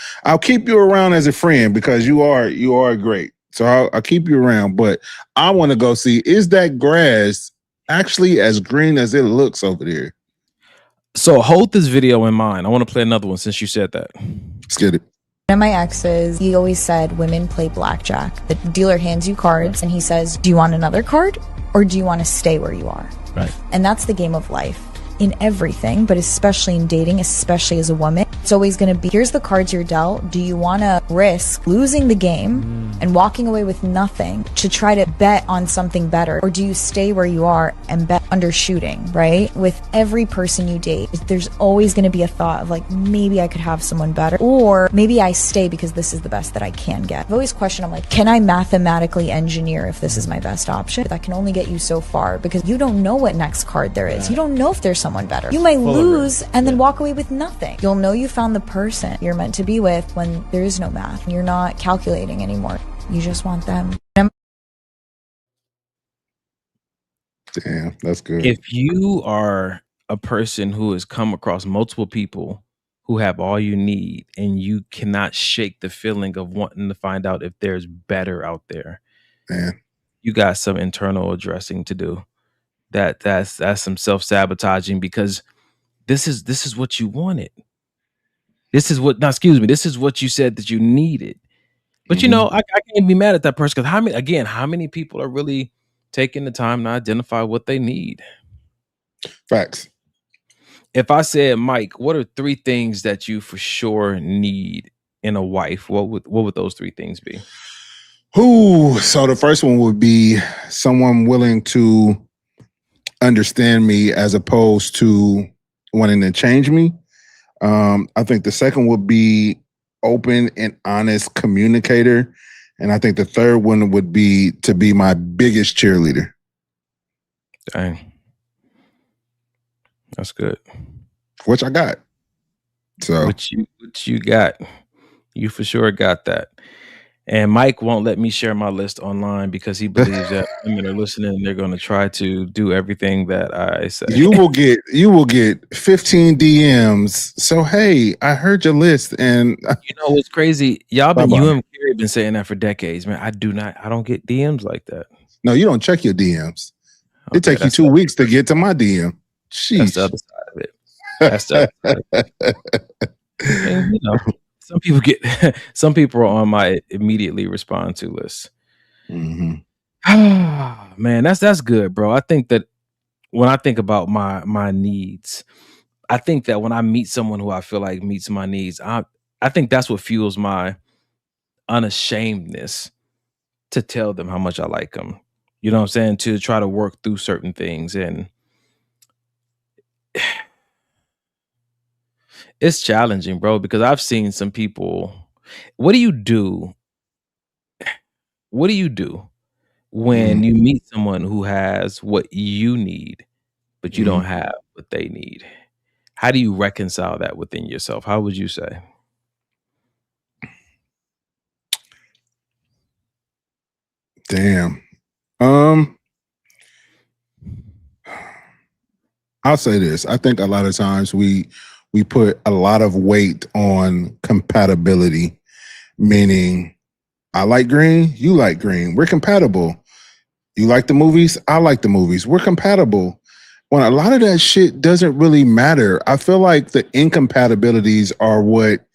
you around as a friend because you are great. So I'll keep you around, but I want to go see, is that grass actually as green as it looks over there? So hold this video in mind. I want to play another one since you said that. Let's get it. One of my exes, he always said women play blackjack. The dealer hands you cards and he says, do you want another card or do you want to stay where you are? Right. And that's the game of life in everything, but especially in dating, especially as a woman. It's always going to be, here's the cards you're dealt. Do you want to risk losing the game and walking away with nothing to try to bet on something better? Or do you stay where you are and bet undershooting, right? With every person you date, there's always going to be a thought of like, maybe I could have someone better, or maybe I stay because this is the best that I can get. I've always questioned, I'm like, can I mathematically engineer if this is my best option? That can only get you so far because you don't know what next card there is. You don't know if there's someone better. You might lose and then walk away with nothing. You'll know you found the person you're meant to be with when there is no math. You're not calculating anymore. You just want them. Damn, that's good. If you are a person who has come across multiple people who have all you need and you cannot shake the feeling of wanting to find out if there's better out there, man, you got some internal addressing to do. That's some self-sabotaging, because this is what you wanted. This is what you said that you needed. But you know, I can't be mad at that person, because how many people are really taking the time to identify what they need? Facts. If I said, Mike, what are 3 things that you for sure need in a wife? What would those 3 things be? So the first one would be someone willing to understand me as opposed to wanting to change me. I think the second would be open and honest communicator. And I think the third one would be to be my biggest cheerleader. Dang. That's good. Which I got. So what you got. You for sure got that. And Mike won't let me share my list online because he believes that women are listening and they're going to try to do everything that I say. You will get 15 DMs. So hey, I heard your list, and you know what's crazy? You and Carrie been saying that for decades, man. I don't get DMs like that. No, you don't check your DMs. Okay, it takes you 2 weeks to get to my DM. Sheesh. That's the other side of it. That's the other side of it. And, some people are on my immediately respond to list. Mhm. Man, that's good, bro. I think that when I think about my needs, I think that when I meet someone who I feel like meets my needs, I think that's what fuels my unashamedness to tell them how much I like them. You know what I'm saying? To try to work through certain things. And it's challenging, bro, because I've seen some people. What do you do? What do you do when Mhm. you meet someone who has what you need, but you don't Mhm. have what they need? How do you reconcile that within yourself? How would you say? Damn. I'll say this. I think a lot of times we put a lot of weight on compatibility, meaning I like green, you like green. We're compatible. You like the movies, I like the movies. We're compatible. When a lot of that shit doesn't really matter. I feel like the incompatibilities are what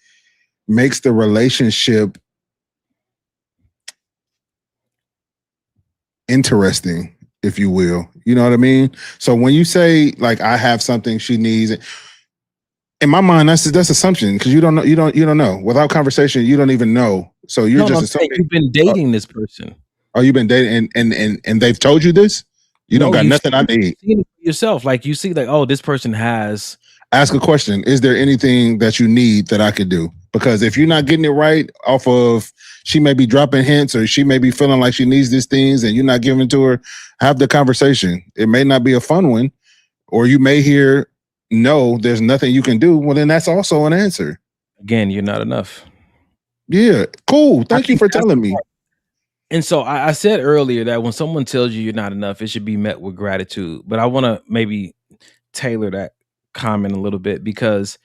makes the relationship interesting, if you will. You know what I mean? So when you say like I have something she needs, in my mind, that's assumption because you don't know. You don't know. Without conversation, you don't even know. So you're No, just I'm saying assuming. you've been dating this person. Oh, you've been dating, and they've told you this. You don't No, got nothing I need. seen it for yourself. Like you see, like, oh, this person has. Ask a question. Is there anything that you need that I could do? Because if you're not getting it right off of, she may be dropping hints or she may be feeling like she needs these things and you're not giving it to her, have the conversation. It may not be a fun one, or you may hear, no, there's nothing you can do. Well, then that's also an answer. Again, you're not enough. Yeah, cool. Thank you for telling me. And so I said earlier that when someone tells you you're not enough, it should be met with gratitude. But I want to maybe tailor that comment a little bit because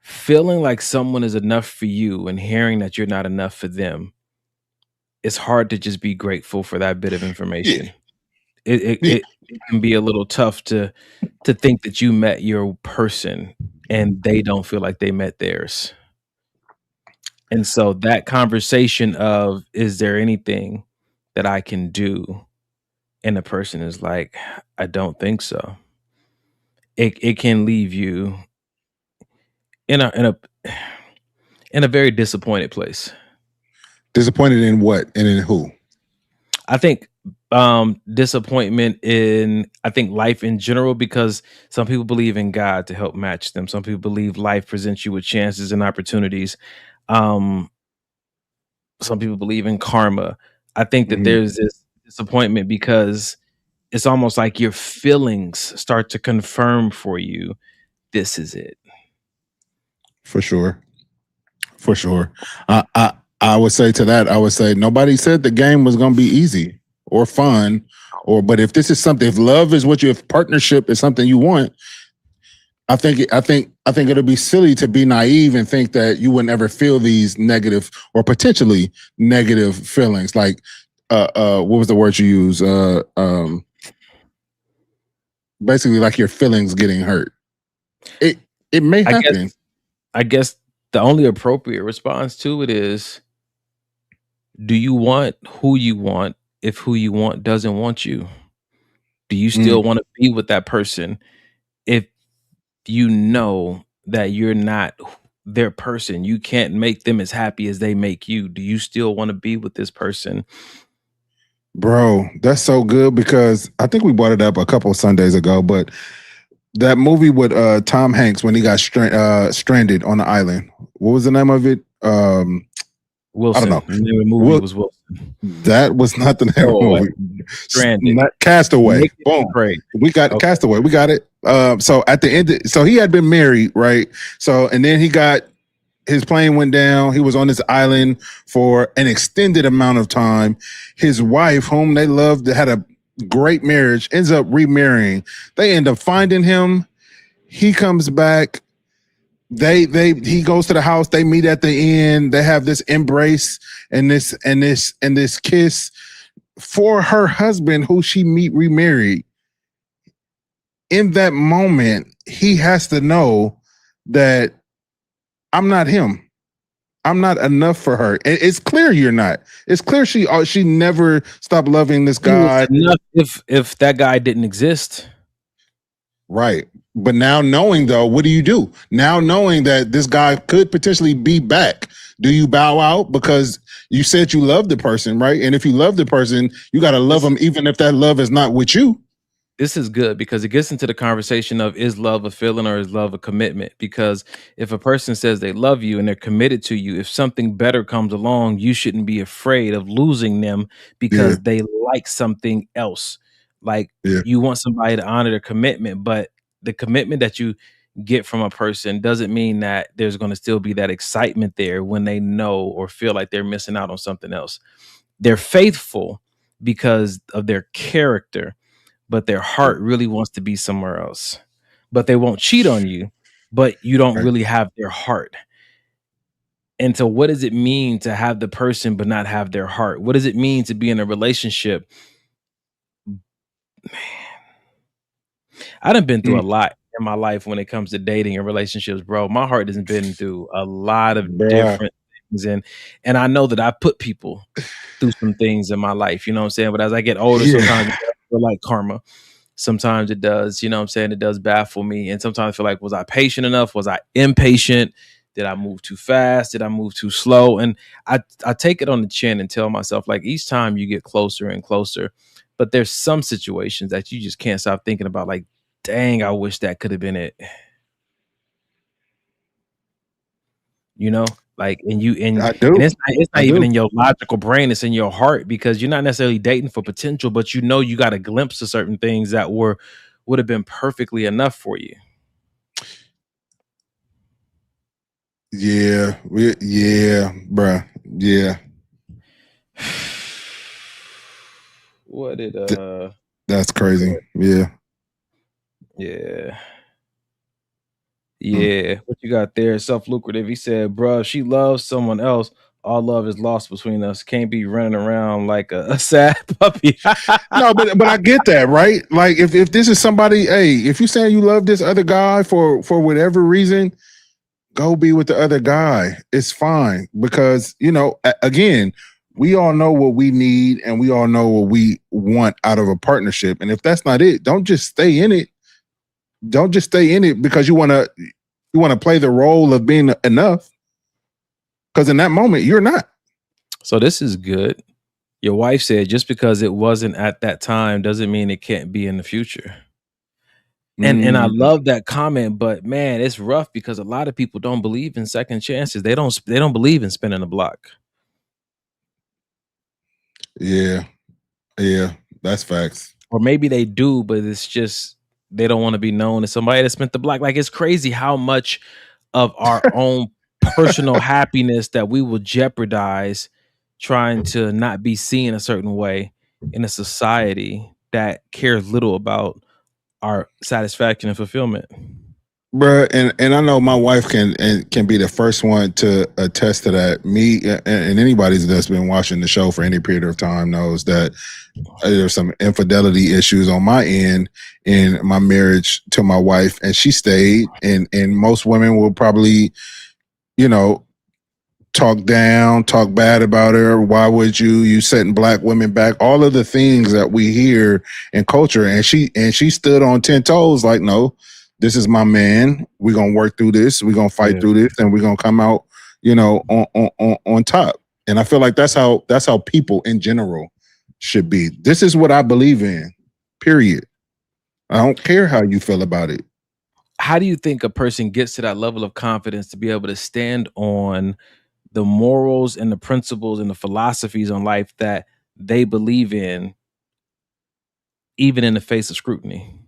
feeling like someone is enough for you and hearing that you're not enough for them, it's hard to just be grateful for that bit of information. It can be a little tough to think that you met your person and they don't feel like they met theirs. And so that conversation of, is there anything that I can do? And the person is like, I don't think so. It can leave you in a very disappointed place. Disappointed in what and in who? I think disappointment in life in general, because some people believe in God to help match them. Some people believe life presents you with chances and opportunities. Some people believe in karma. I think that there's this disappointment because it's almost like your feelings start to confirm for you, this is it. For sure. For sure. I would say to that, I would say nobody said the game was going to be easy or fun, but if this is something, if love is what if partnership is something you want, I think it'll be silly to be naive and think that you would never feel these negative or potentially negative feelings. Like, what was the word you use? Basically, like your feelings getting hurt. It may happen. I guess the only appropriate response to it is, do you want who you want if who you want doesn't want you? Do you still want to be with that person if you know that you're not their person? You can't make them as happy as they make you. Do you still want to be with this person? Bro, that's so good because I think we brought it up a couple of Sundays ago, but that movie with Tom Hanks when he got stranded on the island. What was the name of it? Wilson. I don't know. The name of the movie was Wilson. That was not the name of the movie. Stranded. Castaway. Boom. We got Castaway. We got it. So at the end, so he had been married, right? So and then his plane went down. He was on this island for an extended amount of time. His wife, whom they loved, had a great marriage, ends up remarrying. They end up finding him. He comes back. He goes to the house. They meet at the end. They have this embrace and this kiss for her husband, who she remarried. In that moment, he has to know that I'm not him. I'm not enough for her. It's clear you're not. It's clear she never stopped loving this guy. Enough if that guy didn't exist. Right. But now knowing though, what do you do? Now knowing that this guy could potentially be back, do you bow out? Because you said you love the person, right? And if you love the person, you got to love them even if that love is not with you. This is good because it gets into the conversation of, is love a feeling or is love a commitment? Because if a person says they love you and they're committed to you, if something better comes along, you shouldn't be afraid of losing them because they like something else. Like you want somebody to honor their commitment, but the commitment that you get from a person doesn't mean that there's going to still be that excitement there when they know or feel like they're missing out on something else. They're faithful because of their character, but their heart really wants to be somewhere else. But they won't cheat on you, but you don't really have their heart. And so what does it mean to have the person but not have their heart? What does it mean to be in a relationship? Man, I done been through a lot in my life when it comes to dating and relationships, bro. My heart has been through a lot of different things. And I know that I put people through some things in my life, you know what I'm saying? But as I get older, sometimes it feel like karma. Sometimes it does, you know what I'm saying? It does baffle me. And sometimes I feel like, was I patient enough? Was I impatient? Did I move too fast? Did I move too slow? And I take it on the chin and tell myself, like, each time you get closer and closer, but there's some situations that you just can't stop thinking about, like, dang, I wish that could have been it. You know, like, and it's not even in your logical brain, it's in your heart, because you're not necessarily dating for potential, but you know you got a glimpse of certain things that would have been perfectly enough for you. Yeah, bruh. Yeah. What did that's crazy. Yeah. What you got there? Self-lucrative. He said, bruh, if she loves someone else, all love is lost between us. Can't be running around like a sad puppy. No, but I get that, right? Like if this is somebody, hey, if you saying you love this other guy for whatever reason, go be with the other guy. It's fine, because, you know, again, we all know what we need and we all know what we want out of a partnership. And if that's not it, don't just stay in it. Don't just stay in it because you want to play the role of being enough. Because in that moment, you're not. So this is good. Your wife said just because it wasn't at that time doesn't mean it can't be in the future. And I love that comment, but man, it's rough because a lot of people don't believe in second chances. They don't believe in spinning the block. Yeah, that's facts. Or maybe they do, but it's just they don't want to be known as somebody that spent the block. Like, it's crazy how much of our own personal happiness that we will jeopardize trying to not be seen a certain way in a society that cares little about our satisfaction and fulfillment. Bruh, and I know my wife can be the first one to attest to that. Me and anybody that's been watching the show for any period of time knows that there's some infidelity issues on my end in my marriage to my wife, and she stayed. And most women will probably, you know, talk down, talk bad about her. Why would you setting black women back? All of the things that we hear in culture, and she stood on 10 toes, like, no. This is my man. We're gonna work through this. We're gonna fight through this, and we're gonna come out, you know, on top. And I feel like that's how people in general should be. This is what I believe in. Period. I don't care how you feel about it. How do you think a person gets to that level of confidence to be able to stand on the morals and the principles and the philosophies on life that they believe in, even in the face of scrutiny?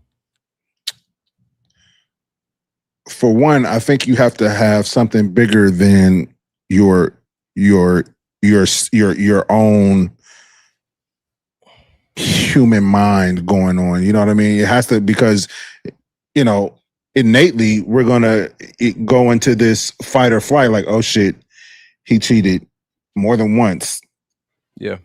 For one, I think you have to have something bigger than your own human mind going on. You know what I mean? It has to, because, you know, innately we're gonna go into this fight or flight, like, oh shit, he cheated more than once. Yeah.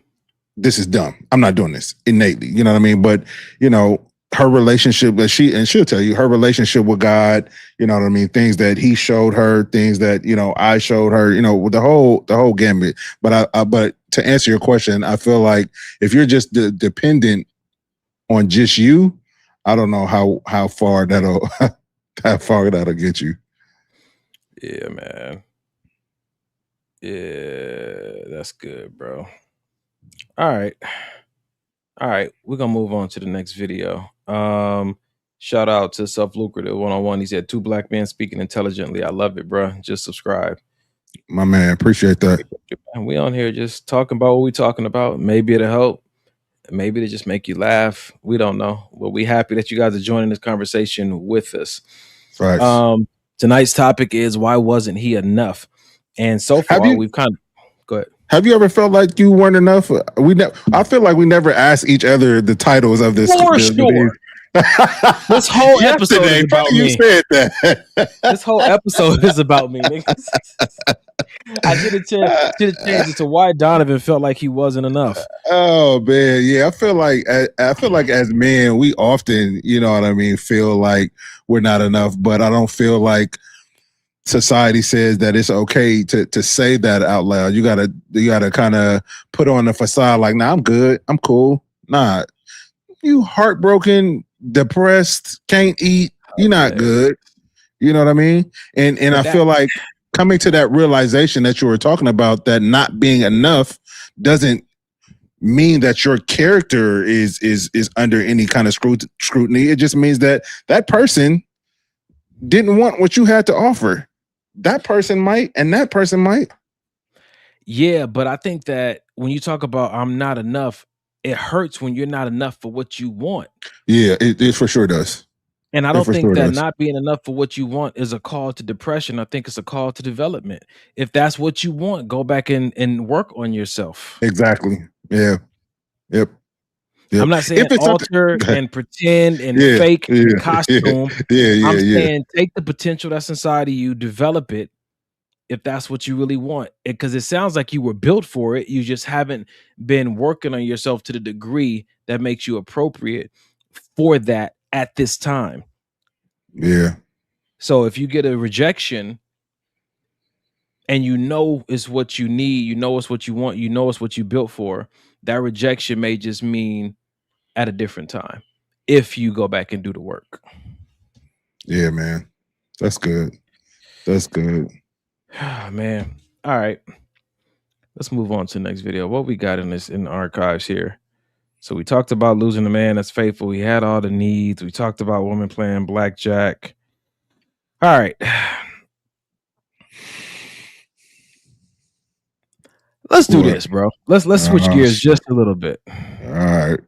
This is dumb. I'm not doing this innately. You know what I mean? But, you know, her relationship that she'll tell you her relationship with God, you know what I mean? Things that he showed her, things that, you know, I showed her, you know, with the whole gambit. But but to answer your question, I feel like if you're just dependent on just you, I don't know how far that'll get you. Yeah, man. Yeah, that's good, bro. All right. We're gonna move on to the next video. Shout out to Self Lucrative 101. He said 2 black men speaking intelligently. I love it, bro. Just subscribe. My man, appreciate that. And we on here just talking about what we talking about. Maybe it'll help. Maybe to just make you laugh. We don't know. But we happy that you guys are joining this conversation with us. Right. Tonight's topic is why wasn't he enough? And so far we've kind of go ahead. Have you ever felt like you weren't enough? I feel like we never asked each other the titles of this. For sure. This whole episode is about me. You said that. This whole episode is about me. I did a change it to why Donovan felt like he wasn't enough. Oh man, yeah. I feel like as men, we often, you know what I mean, feel like we're not enough. But I don't feel like society says that it's okay to say that out loud. You gotta kind of put on the facade like, nah, I'm good, I'm cool. Nah, you heartbroken, depressed, can't eat, you're not good. You know what I mean? And I feel like coming to that realization that you were talking about, that not being enough doesn't mean that your character is under any kind of scrutiny. It just means that person didn't want what you had to offer. That person might, and that person might. Yeah, but I think that when you talk about I'm not enough, it hurts when you're not enough for what you want. Yeah, it for sure does. And I don't think that not being enough for what you want is a call to depression. I think it's a call to development. If that's what you want, go back and work on yourself. Exactly. Yeah. Yep. I'm not saying alter and pretend and fake and costume. I'm saying take the potential that's inside of you, develop it if that's what you really want. Because it sounds like you were built for it. You just haven't been working on yourself to the degree that makes you appropriate for that at this time. Yeah. So if you get a rejection and you know it's what you need, you know it's what you want, you know it's what you built for, that rejection may just mean at a different time if you go back and do the work. Yeah, man. That's good. That's good. Man. All right. Let's move on to the next video. What we got in the archives here. So we talked about losing a man that's faithful. We had all the needs. We talked about women playing blackjack. All right. Let's do this, bro. Let's switch gears just a little bit. All right.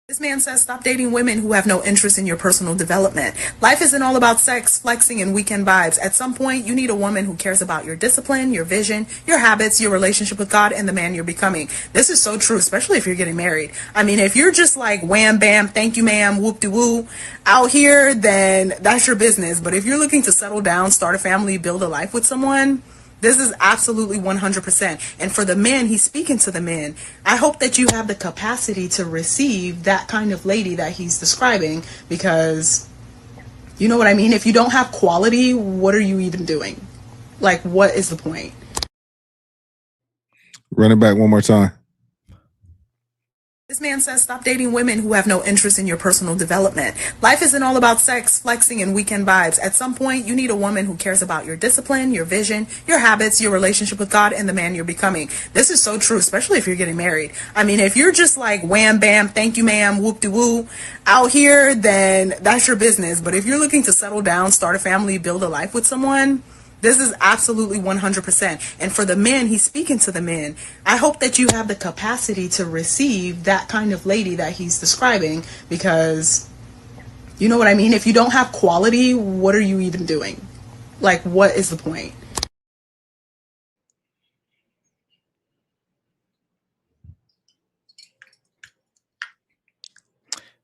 This man says stop dating women who have no interest in your personal development. Life isn't all about sex, flexing, and weekend vibes. At some point, you need a woman who cares about your discipline, your vision, your habits, your relationship with God, and the man you're becoming. This is so true, especially if you're getting married. I mean, if you're just like wham, bam, thank you, ma'am, whoop-de-woo out here, then that's your business. But if you're looking to settle down, start a family, build a life with someone, this is absolutely 100%. And for the men, he's speaking to the men. I hope that you have the capacity to receive that kind of lady that he's describing, because you know what I mean? If you don't have quality, what are you even doing? Like, what is the point? Run it back one more time. This man says stop dating women who have no interest in your personal development. Life isn't all about sex, flexing, and weekend vibes. At some point, you need a woman who cares about your discipline, your vision, your habits, your relationship with God, and the man you're becoming. This is so true, especially if you're getting married. I mean, if you're just like wham, bam, thank you, ma'am, whoop-de-woo out here, then that's your business. But if you're looking to settle down, start a family, build a life with someone, this is absolutely 100%. And for the men, he's speaking to the men. I hope that you have the capacity to receive that kind of lady that he's describing, because you know what I mean? If you don't have quality, what are you even doing? Like, what is the point?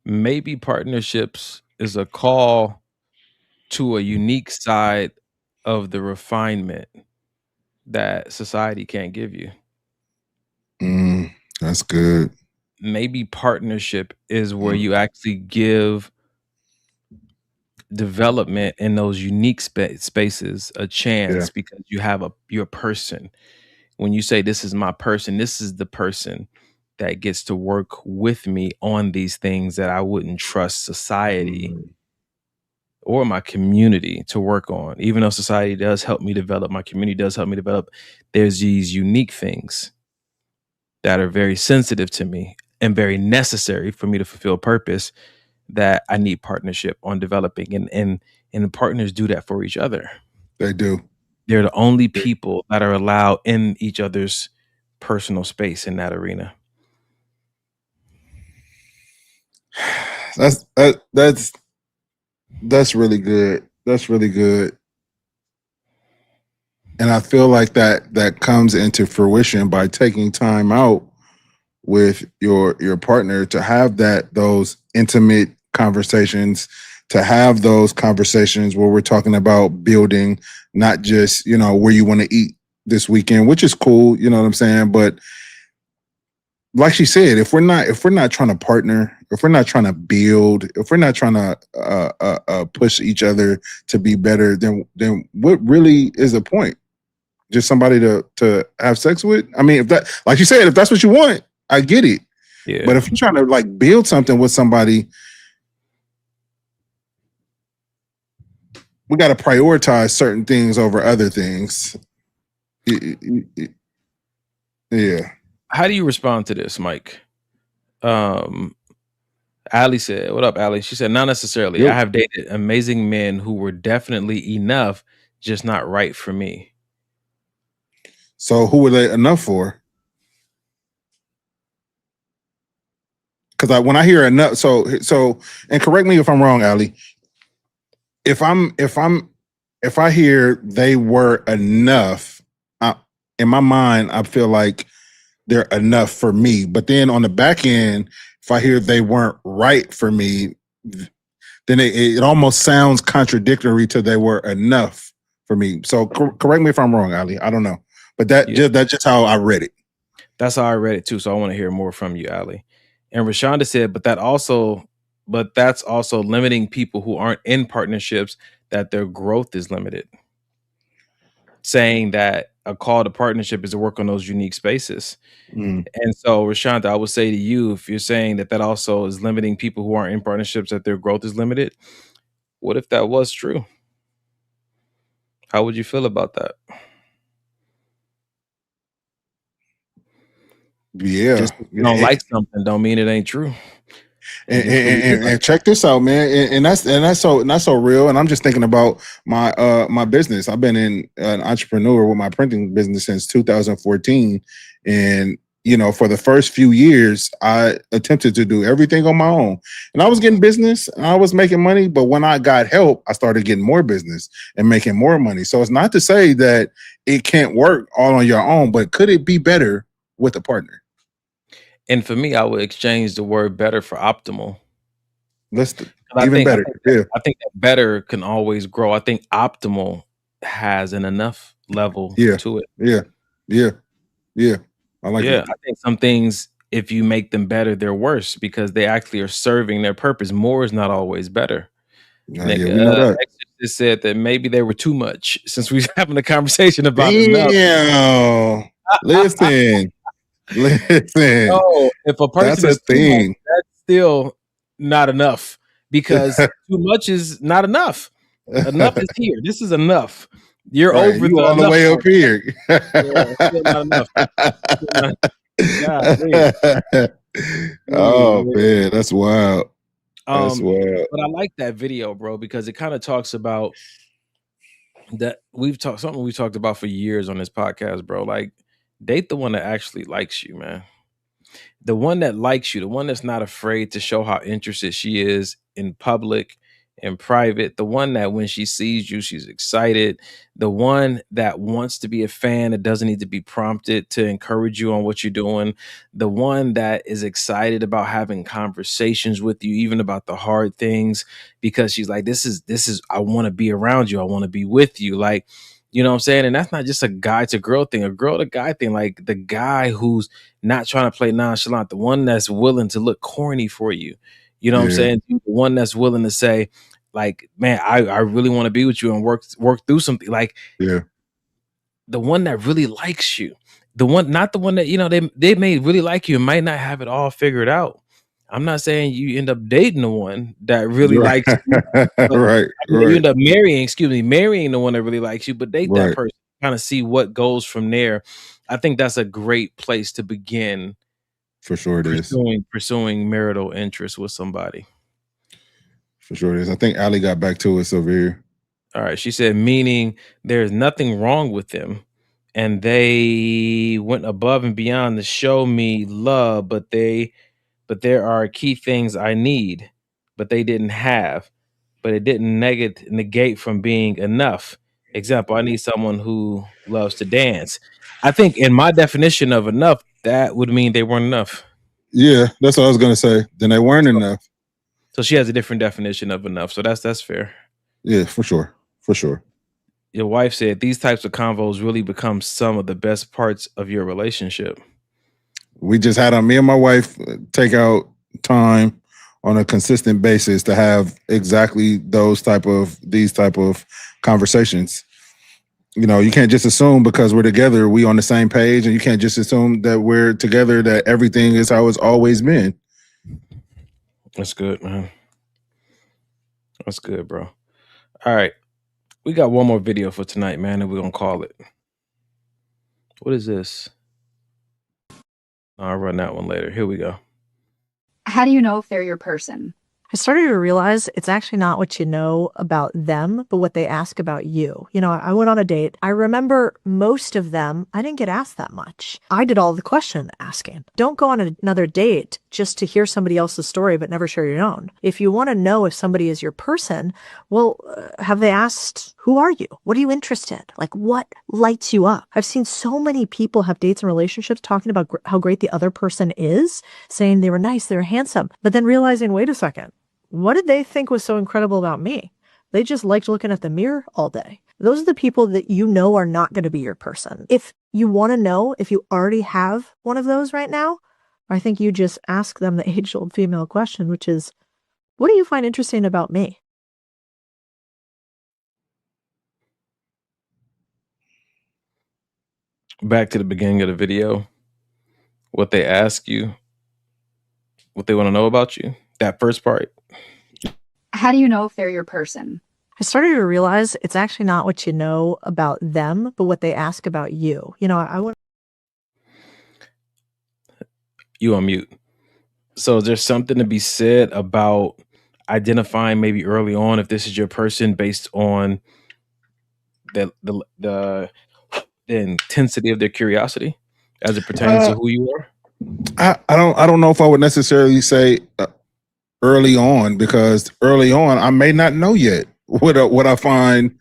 Maybe partnerships is a call to a unique side of the refinement that society can't give you. That's good. maybe partnership is where you actually give development in those unique spaces a chance because you're a person. When you say this is my person, this is the person that gets to work with me on these things that I wouldn't trust society or my community to work on. Even though society does help me develop, my community does help me develop, there's these unique things that are very sensitive to me and very necessary for me to fulfill purpose that I need partnership on developing. And the partners do that for each other. They do. They're the only people that are allowed in each other's personal space in that arena. That's really good. That's really good. And I feel like that comes into fruition by taking time out with your partner to have those intimate conversations, to have those conversations where we're talking about building, not just, where you want to eat this weekend, which is cool, you know what I'm saying? But like she said, if we're not trying to partner, if we're not trying to build, if we're not trying to push each other to be better, then what really is the point? Just somebody to have sex with? I mean, if that, like you said, if that's what you want, I get it. Yeah. But if you're trying to like build something with somebody, we got to prioritize certain things over other things. Yeah. How do you respond to this, Mike? Ali said, what up, Ali? She said, not necessarily. Yep. I have dated amazing men who were definitely enough, just not right for me. So who were they enough for? Because when I hear enough, so and correct me if I'm wrong, Ali. If I hear they were enough, in my mind, I feel like they're enough for me. But then on the back end, if I hear they weren't right for me, then it almost sounds contradictory to they were enough for me. So correct me if I'm wrong, Ali. I don't know. But that's just how I read it. That's how I read it too. So I want to hear more from you, Ali. And Rashonda said, but that's also limiting people who aren't in partnerships, that their growth is limited. Saying that a call to partnership is to work on those unique spaces. And so, Rashonda, I would say to you, if you're saying that also is limiting people who aren't in partnerships, that their growth is limited, what if that was true? How would you feel about that? Yeah. Just if you don't like something don't mean it ain't true. And check this out, man. And that's so real. And I'm just thinking about my business. I've been an entrepreneur with my printing business since 2014. And for the first few years, I attempted to do everything on my own. And I was getting business and I was making money. But when I got help, I started getting more business and making more money. So it's not to say that it can't work all on your own, but could it be better with a partner? And for me, I would exchange the word better for optimal. Even better. I think that better can always grow. I think optimal has an enough level to it. Yeah. I like it. I think some things, if you make them better, they're worse because they actually are serving their purpose. More is not always better. We know that. Exorcist said that maybe they were too much, since we're having a conversation about enough. Listen. Oh, if a person that's is a thing, much, that's still not enough, because too much is not enough. Enough is here. This is enough. You're right, over you all the way up here. Still not enough. Oh man, that's wild. That's wild. But I like that video, bro, because it kind of talks about that something we've talked about for years on this podcast, bro. Like, date the one that actually likes you, man. The one that likes you, the one that's not afraid to show how interested she is in public, in private, the one that when she sees you, she's excited, the one that wants to be a fan, that doesn't need to be prompted to encourage you on what you're doing, the one that is excited about having conversations with you, even about the hard things, because she's like, this is, I want to be around you. I want to be with you. Like, You know what I'm saying? And that's not just a guy to girl thing, a girl to guy thing. Like the guy who's not trying to play nonchalant, the one that's willing to look corny for you. You know what I'm Yeah. saying? The one that's willing to say, like, man, I really want to be with you and work through something. Like Yeah. the one that really likes you. The one, not the one that, you know, they may really like you and might not have it all figured out. I'm not saying you end up dating the one that really Right. likes you. But Right. you Right. end up marrying the one that really likes you, but date that Right. person, kind of see what goes from there. I think that's a great place to begin For sure it is. pursuing marital interest with somebody. For sure it is. I think Allie got back to us over here. All right. She said, meaning there's nothing wrong with them. And they went above and beyond to show me love, but there are key things I need, but they didn't have. But it didn't negate from being enough. Example, I need someone who loves to dance. I think in my definition of enough, that would mean they weren't enough. Yeah, that's what I was gonna say. Then they weren't enough. So she has a different definition of enough. So that's fair. Yeah, for sure. For sure. Your wife said these types of convos really become some of the best parts of your relationship. We just had me and my wife take out time on a consistent basis to have exactly these type of conversations. You know, you can't just assume because we're together, we on the same page, and you can't just assume that we're together that everything is how it's always been. That's good, man. That's good, bro. All right. We got one more video for tonight, man, and we're gonna call it. What is this? I'll run that one later. Here we go. How do you know if they're your person? I started to realize it's actually not what you know about them, but what they ask about you. You know, I went on a date. I remember most of them, I didn't get asked that much. I did all the question asking. Don't go on another date just to hear somebody else's story, but never share your own. If you want to know if somebody is your person, well, have they asked, who are you? What are you interested? Like, what lights you up? I've seen so many people have dates and relationships talking about how great the other person is, saying they were nice, they were handsome, but then realizing, wait a second, what did they think was so incredible about me? They just liked looking at the mirror all day. Those are the people that you know are not going to be your person. If you want to know if you already have one of those right now, I think you just ask them the age-old female question, which is, what do you find interesting about me? Back to the beginning of the video. What they ask you, what they want to know about you. That first part. How do you know if they're your person? I started to realize it's actually not what you know about them, but what they ask about you. You know, I want You on mute. So there's something to be said about identifying maybe early on if this is your person based on the intensity of their curiosity as it pertains to who you are. I don't know if I would necessarily say early on, because early on I may not know yet what I find,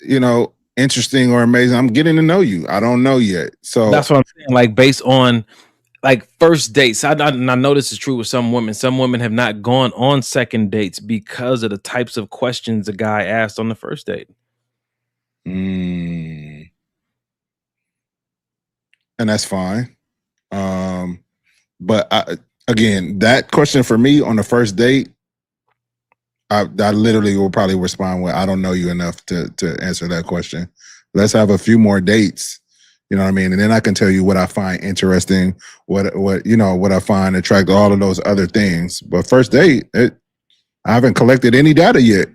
you know, interesting or amazing. I'm getting to know you. I don't know yet. So that's what I'm saying. Like based on like first dates. I know this is true with some women. Some women have not gone on second dates because of the types of questions a guy asked on the first date. And that's fine. But again, that question for me on the first date, I literally will probably respond with, I don't know you enough to answer that question. Let's have a few more dates. You know what I mean? And then I can tell you what I find interesting, what I find attractive, all of those other things. But first date, I haven't collected any data yet.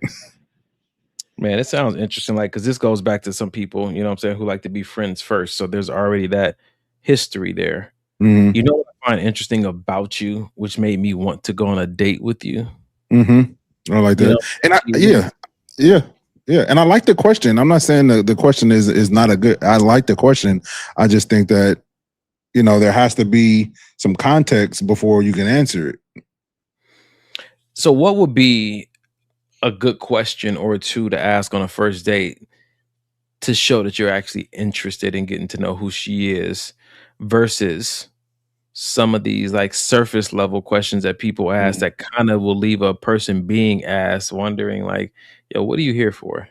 Man, it sounds interesting. Like, because this goes back to some people, you know what I'm saying, who like to be friends first. So there's already that history there. Mm-hmm. You know what I find interesting about you, which made me want to go on a date with you? Mm-hmm. I like that. You know? And yeah. And I like the question. I'm not saying the question is not a good, I like the question. I just think that, you know, there has to be some context before you can answer it. So what would be a good question or two to ask on a first date to show that you're actually interested in getting to know who she is versus some of these like surface level questions that people ask that kind of will leave a person being asked wondering like, yo, what are you here for?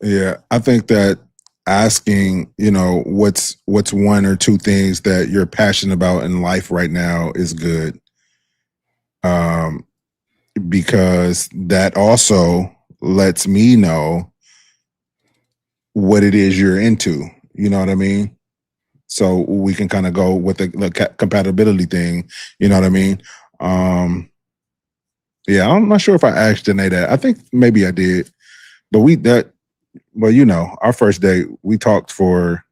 Yeah, I think that asking, what's one or two things that you're passionate about in life right now is good. Because that also lets me know what it is you're into. You know what I mean? So we can kind of go with the compatibility thing. You know what I mean? Yeah, I'm not sure if I asked Danae that. I think maybe I did, but our first date we talked for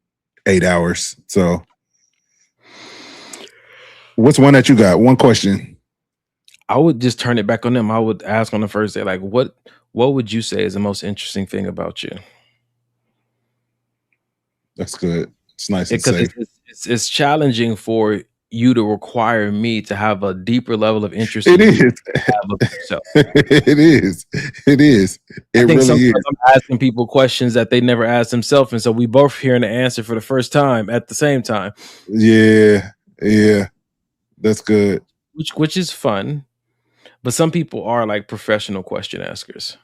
8 hours. So, what's one that you got? One question. I would just turn it back on them. I would ask on the first day, like, what would you say is the most interesting thing about you? That's good. It's nice and Because safe. it's challenging for you to require me to have a deeper level of interest. It in is. you than I have of yourself. It is. It is. I It think really sometimes is. I'm asking people questions that they never asked themselves, and so we both hearing the answer for the first time at the same time. Yeah. That's good. Which is fun, but some people are like professional question askers.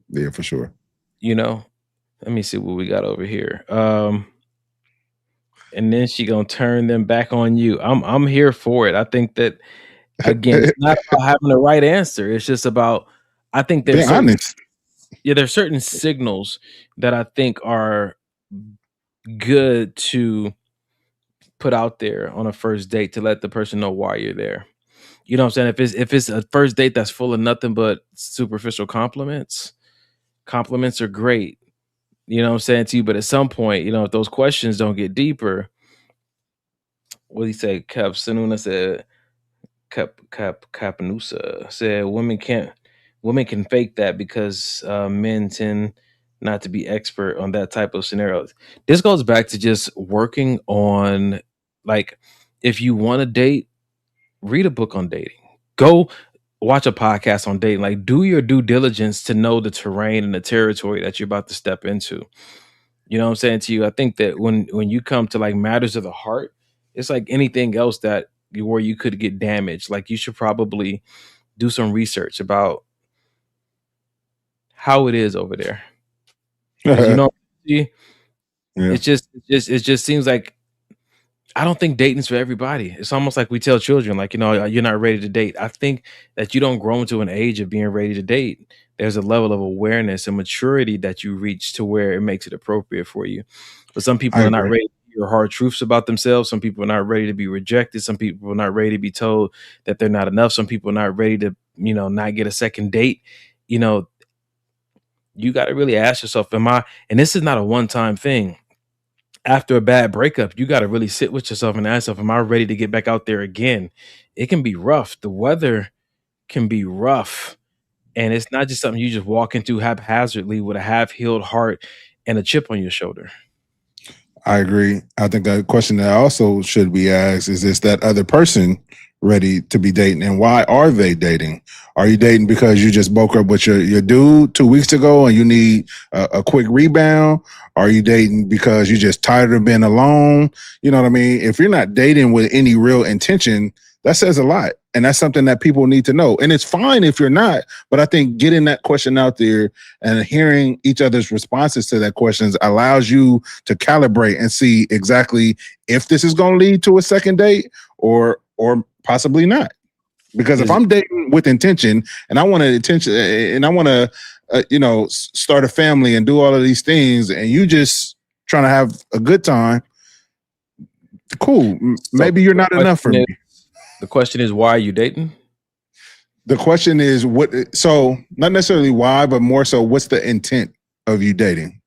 Yeah, for sure. Let me see what we got over here. And then she gonna turn them back on you. I'm here for it. I think that again, it's not about having the right answer. It's just about I think Be honest. there's certain signals that I think are good to put out there on a first date to let the person know why you're there. You know what I'm saying? If it's a first date that's full of nothing but superficial compliments are great. You know what I'm saying to you? But at some point, if those questions don't get deeper, what do you say? Cap Sanuna said, Capanusa said, women can fake that because men tend not to be expert on that type of scenarios. This goes back to just working on, like, if you want to date, read a book on dating. Go watch a podcast on dating. Like, do your due diligence to know the terrain and the territory that you're about to step into. You know what I'm saying to you? I think that when you come to like matters of the heart, it's like anything else where you could get damaged. Like, you should probably do some research about how it is over there. 'Cause, Yeah. it just seems like I don't think dating's for everybody. It's almost like we tell children, like, you're not ready to date. I think that you don't grow into an age of being ready to date. There's a level of awareness and maturity that you reach to where it makes it appropriate for you. But some people I are not agree. ready to hear hard truths about themselves. Some people are not ready to be rejected. Some people are not ready to be told that they're not enough. Some people are not ready to, not get a second date. You got to really ask yourself, and this is not a one-time thing. After a bad breakup, you got to really sit with yourself and ask yourself, am I ready to get back out there again? It can be rough. The weather can be rough. And it's not just something you just walk into haphazardly with a half-healed heart and a chip on your shoulder. I agree. I think a question that also should be asked is that other person ready to be dating, and why are they dating? Are you dating because you just broke up with your dude 2 weeks ago and you need a quick rebound? Are you dating because you're just tired of being alone? You know what I mean? If you're not dating with any real intention, that says a lot. And that's something that people need to know. And it's fine if you're not, but I think getting that question out there and hearing each other's responses to that questions allows you to calibrate and see exactly if this is going to lead to a second date or possibly not. Because if I'm dating with intention and I want to start a family and do all of these things, and you just trying to have a good time, cool. Maybe you're not enough for me. The question is, why are you dating? The question is so not necessarily why, but more so what's the intent of you dating?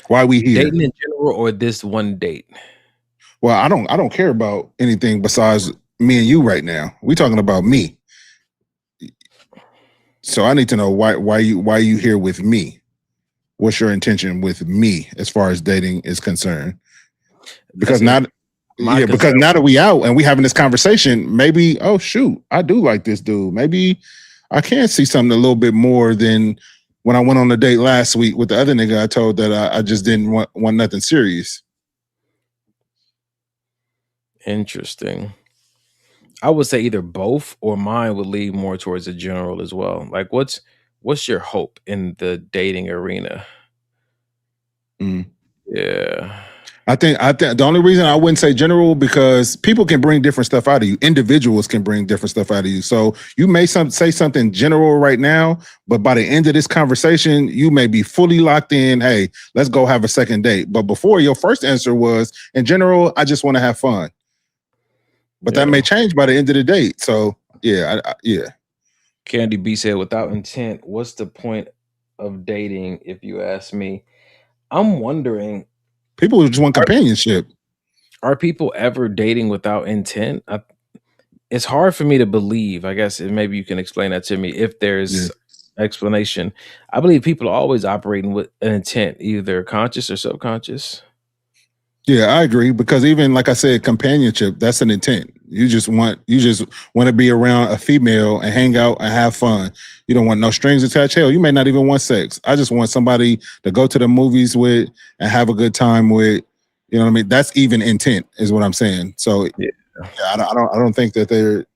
Why we here? Dating in general or this one date? Well, I don't care about anything besides me and you right now. We're talking about me. So I need to know why you here with me? What's your intention with me as far as dating is concerned? Because now that we out and we having this conversation, maybe, oh shoot, I do like this dude. Maybe I can see something a little bit more than when I went on a date last week with the other nigga I told that I just didn't want nothing serious. Interesting. I would say either both or mine would lead more towards the general as well. Like, what's your hope in the dating arena? Mm. Yeah. I think the only reason I wouldn't say general because people can bring different stuff out of you. Individuals can bring different stuff out of you. So you may say something general right now, but by the end of this conversation, you may be fully locked in. Hey, let's go have a second date. But before, your first answer was, in general, I just want to have fun. But that may change by the end of the date. So yeah, yeah. Candy B said, without intent, what's the point of dating? If you ask me, I'm wondering. People just want companionship. Are people ever dating without intent? It's hard for me to believe. I guess maybe you can explain that to me if there's explanation. I believe people are always operating with an intent, either conscious or subconscious. Yeah, I agree because even like I said, companionship, that's an intent. You just want to be around a female and hang out and have fun. You don't want no strings attached. Hell, you may not even want sex. I just want somebody to go to the movies with and have a good time with. You know what I mean? That's even intent, is what I'm saying. So yeah, I don't think that they're.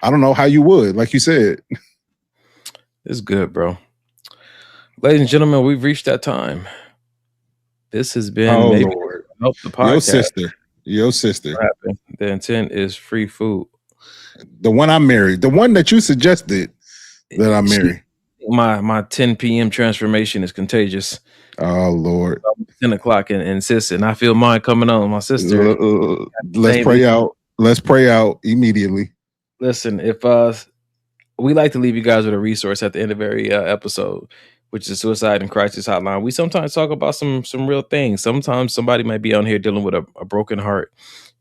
I don't know how you would, like you said. It's good, bro. Ladies and gentlemen, we've reached that time. This has been Help the podcast. Your sister. The intent is free food. The one I married. The one that you suggested that I marry. My 10 p.m. transformation is contagious. Oh, Lord. 10 o'clock and sister. And I feel mine coming on. My sister. Let's pray out. Let's pray out immediately. Listen, if we like to leave you guys with a resource at the end of every episode, which is Suicide and Crisis Hotline. We sometimes talk about some real things. Sometimes somebody might be on here dealing with a broken heart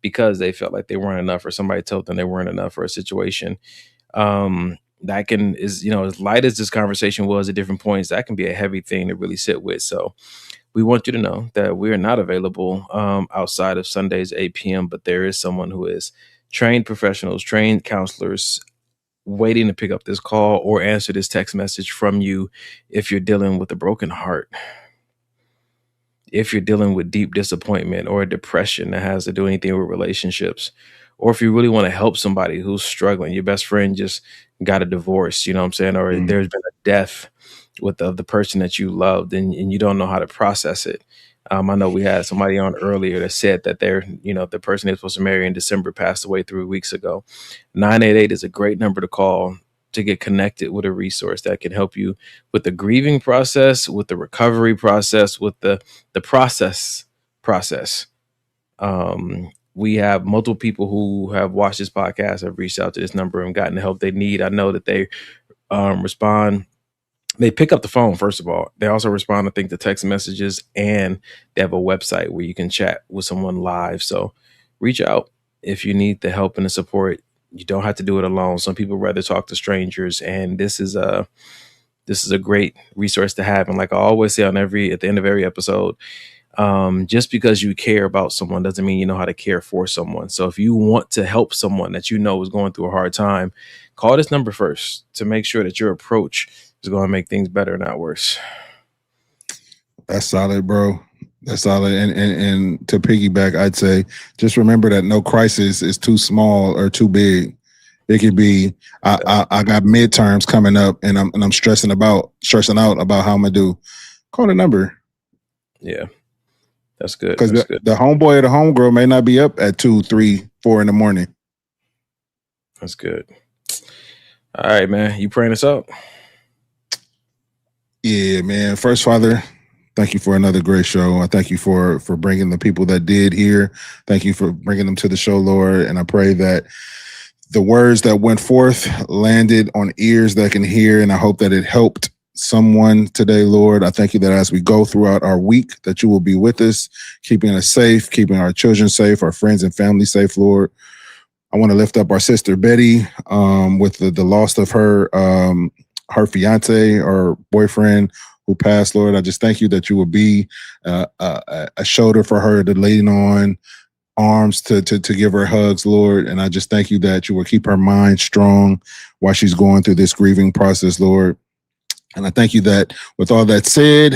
because they felt like they weren't enough, or somebody told them they weren't enough for a situation. That is as light as this conversation was at different points, that can be a heavy thing to really sit with. So we want you to know that we are not available outside of Sundays, 8 p.m., but there is someone who is trained professionals, trained counselors, waiting to pick up this call or answer this text message from you if you're dealing with a broken heart, if you're dealing with deep disappointment or depression that has to do anything with relationships, or if you really want to help somebody who's struggling. Your best friend just got a divorce, you know what I'm saying, or there's been a death with the person that you loved and you don't know how to process it. I know we had somebody on earlier that said that the person they're supposed to marry in December passed away 3 weeks ago. 988 is a great number to call to get connected with a resource that can help you with the grieving process, with the recovery process, with the process. We have multiple people who have watched this podcast, have reached out to this number and gotten the help they need. I know that they respond. They pick up the phone, first of all. They also respond, I think, to text messages, and they have a website where you can chat with someone live. So reach out if you need the help and the support. You don't have to do it alone. Some people rather talk to strangers, and this is a great resource to have. And like I always say at the end of every episode, just because you care about someone doesn't mean you know how to care for someone. So if you want to help someone that you know is going through a hard time, call this number first to make sure that your approach is going to make things better, not worse. That's solid, bro. That's solid. And to piggyback, I'd say just remember that no crisis is too small or too big. It could be I got midterms coming up and I'm stressing out about how I'm gonna do. Call the number. Yeah. That's good. Because the homeboy or the homegirl may not be up at 2, 3, 4 in the morning. That's good. All right, man. You praying us out? Yeah, man. First, Father, thank you for another great show. I thank you for bringing the people that did here. Thank you for bringing them to the show, Lord. And I pray that the words that went forth landed on ears that can hear. And I hope that it helped someone today, Lord. I thank you that as we go throughout our week, that you will be with us, keeping us safe, keeping our children safe, our friends and family safe, Lord. I want to lift up our sister Betty with the loss of her fiance or boyfriend who passed, Lord. I just thank you that you will be a shoulder for her to lean on, arms to give her hugs, Lord. And I just thank you that you will keep her mind strong while she's going through this grieving process, Lord. And I thank you that with all that said,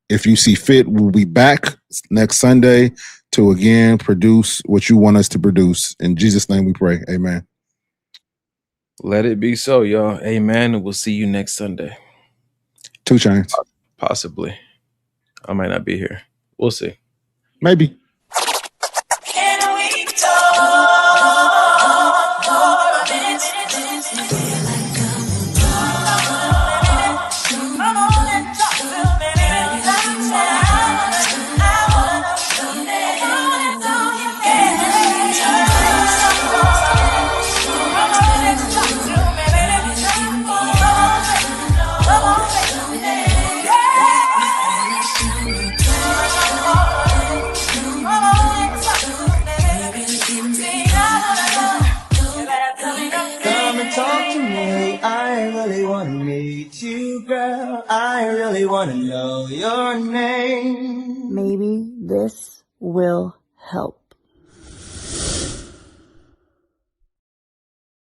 if you see fit, we'll be back next Sunday to again produce what you want us to produce. In Jesus' name we pray. Amen. Let it be so, y'all. Amen. And we'll see you next Sunday. 2 Chainz. Possibly. I might not be here. We'll see. Maybe. Can we talk for a minute? Come on and talk to me. Come and talk to me. I really want to meet you, girl. I really want to know your name. Maybe this will help.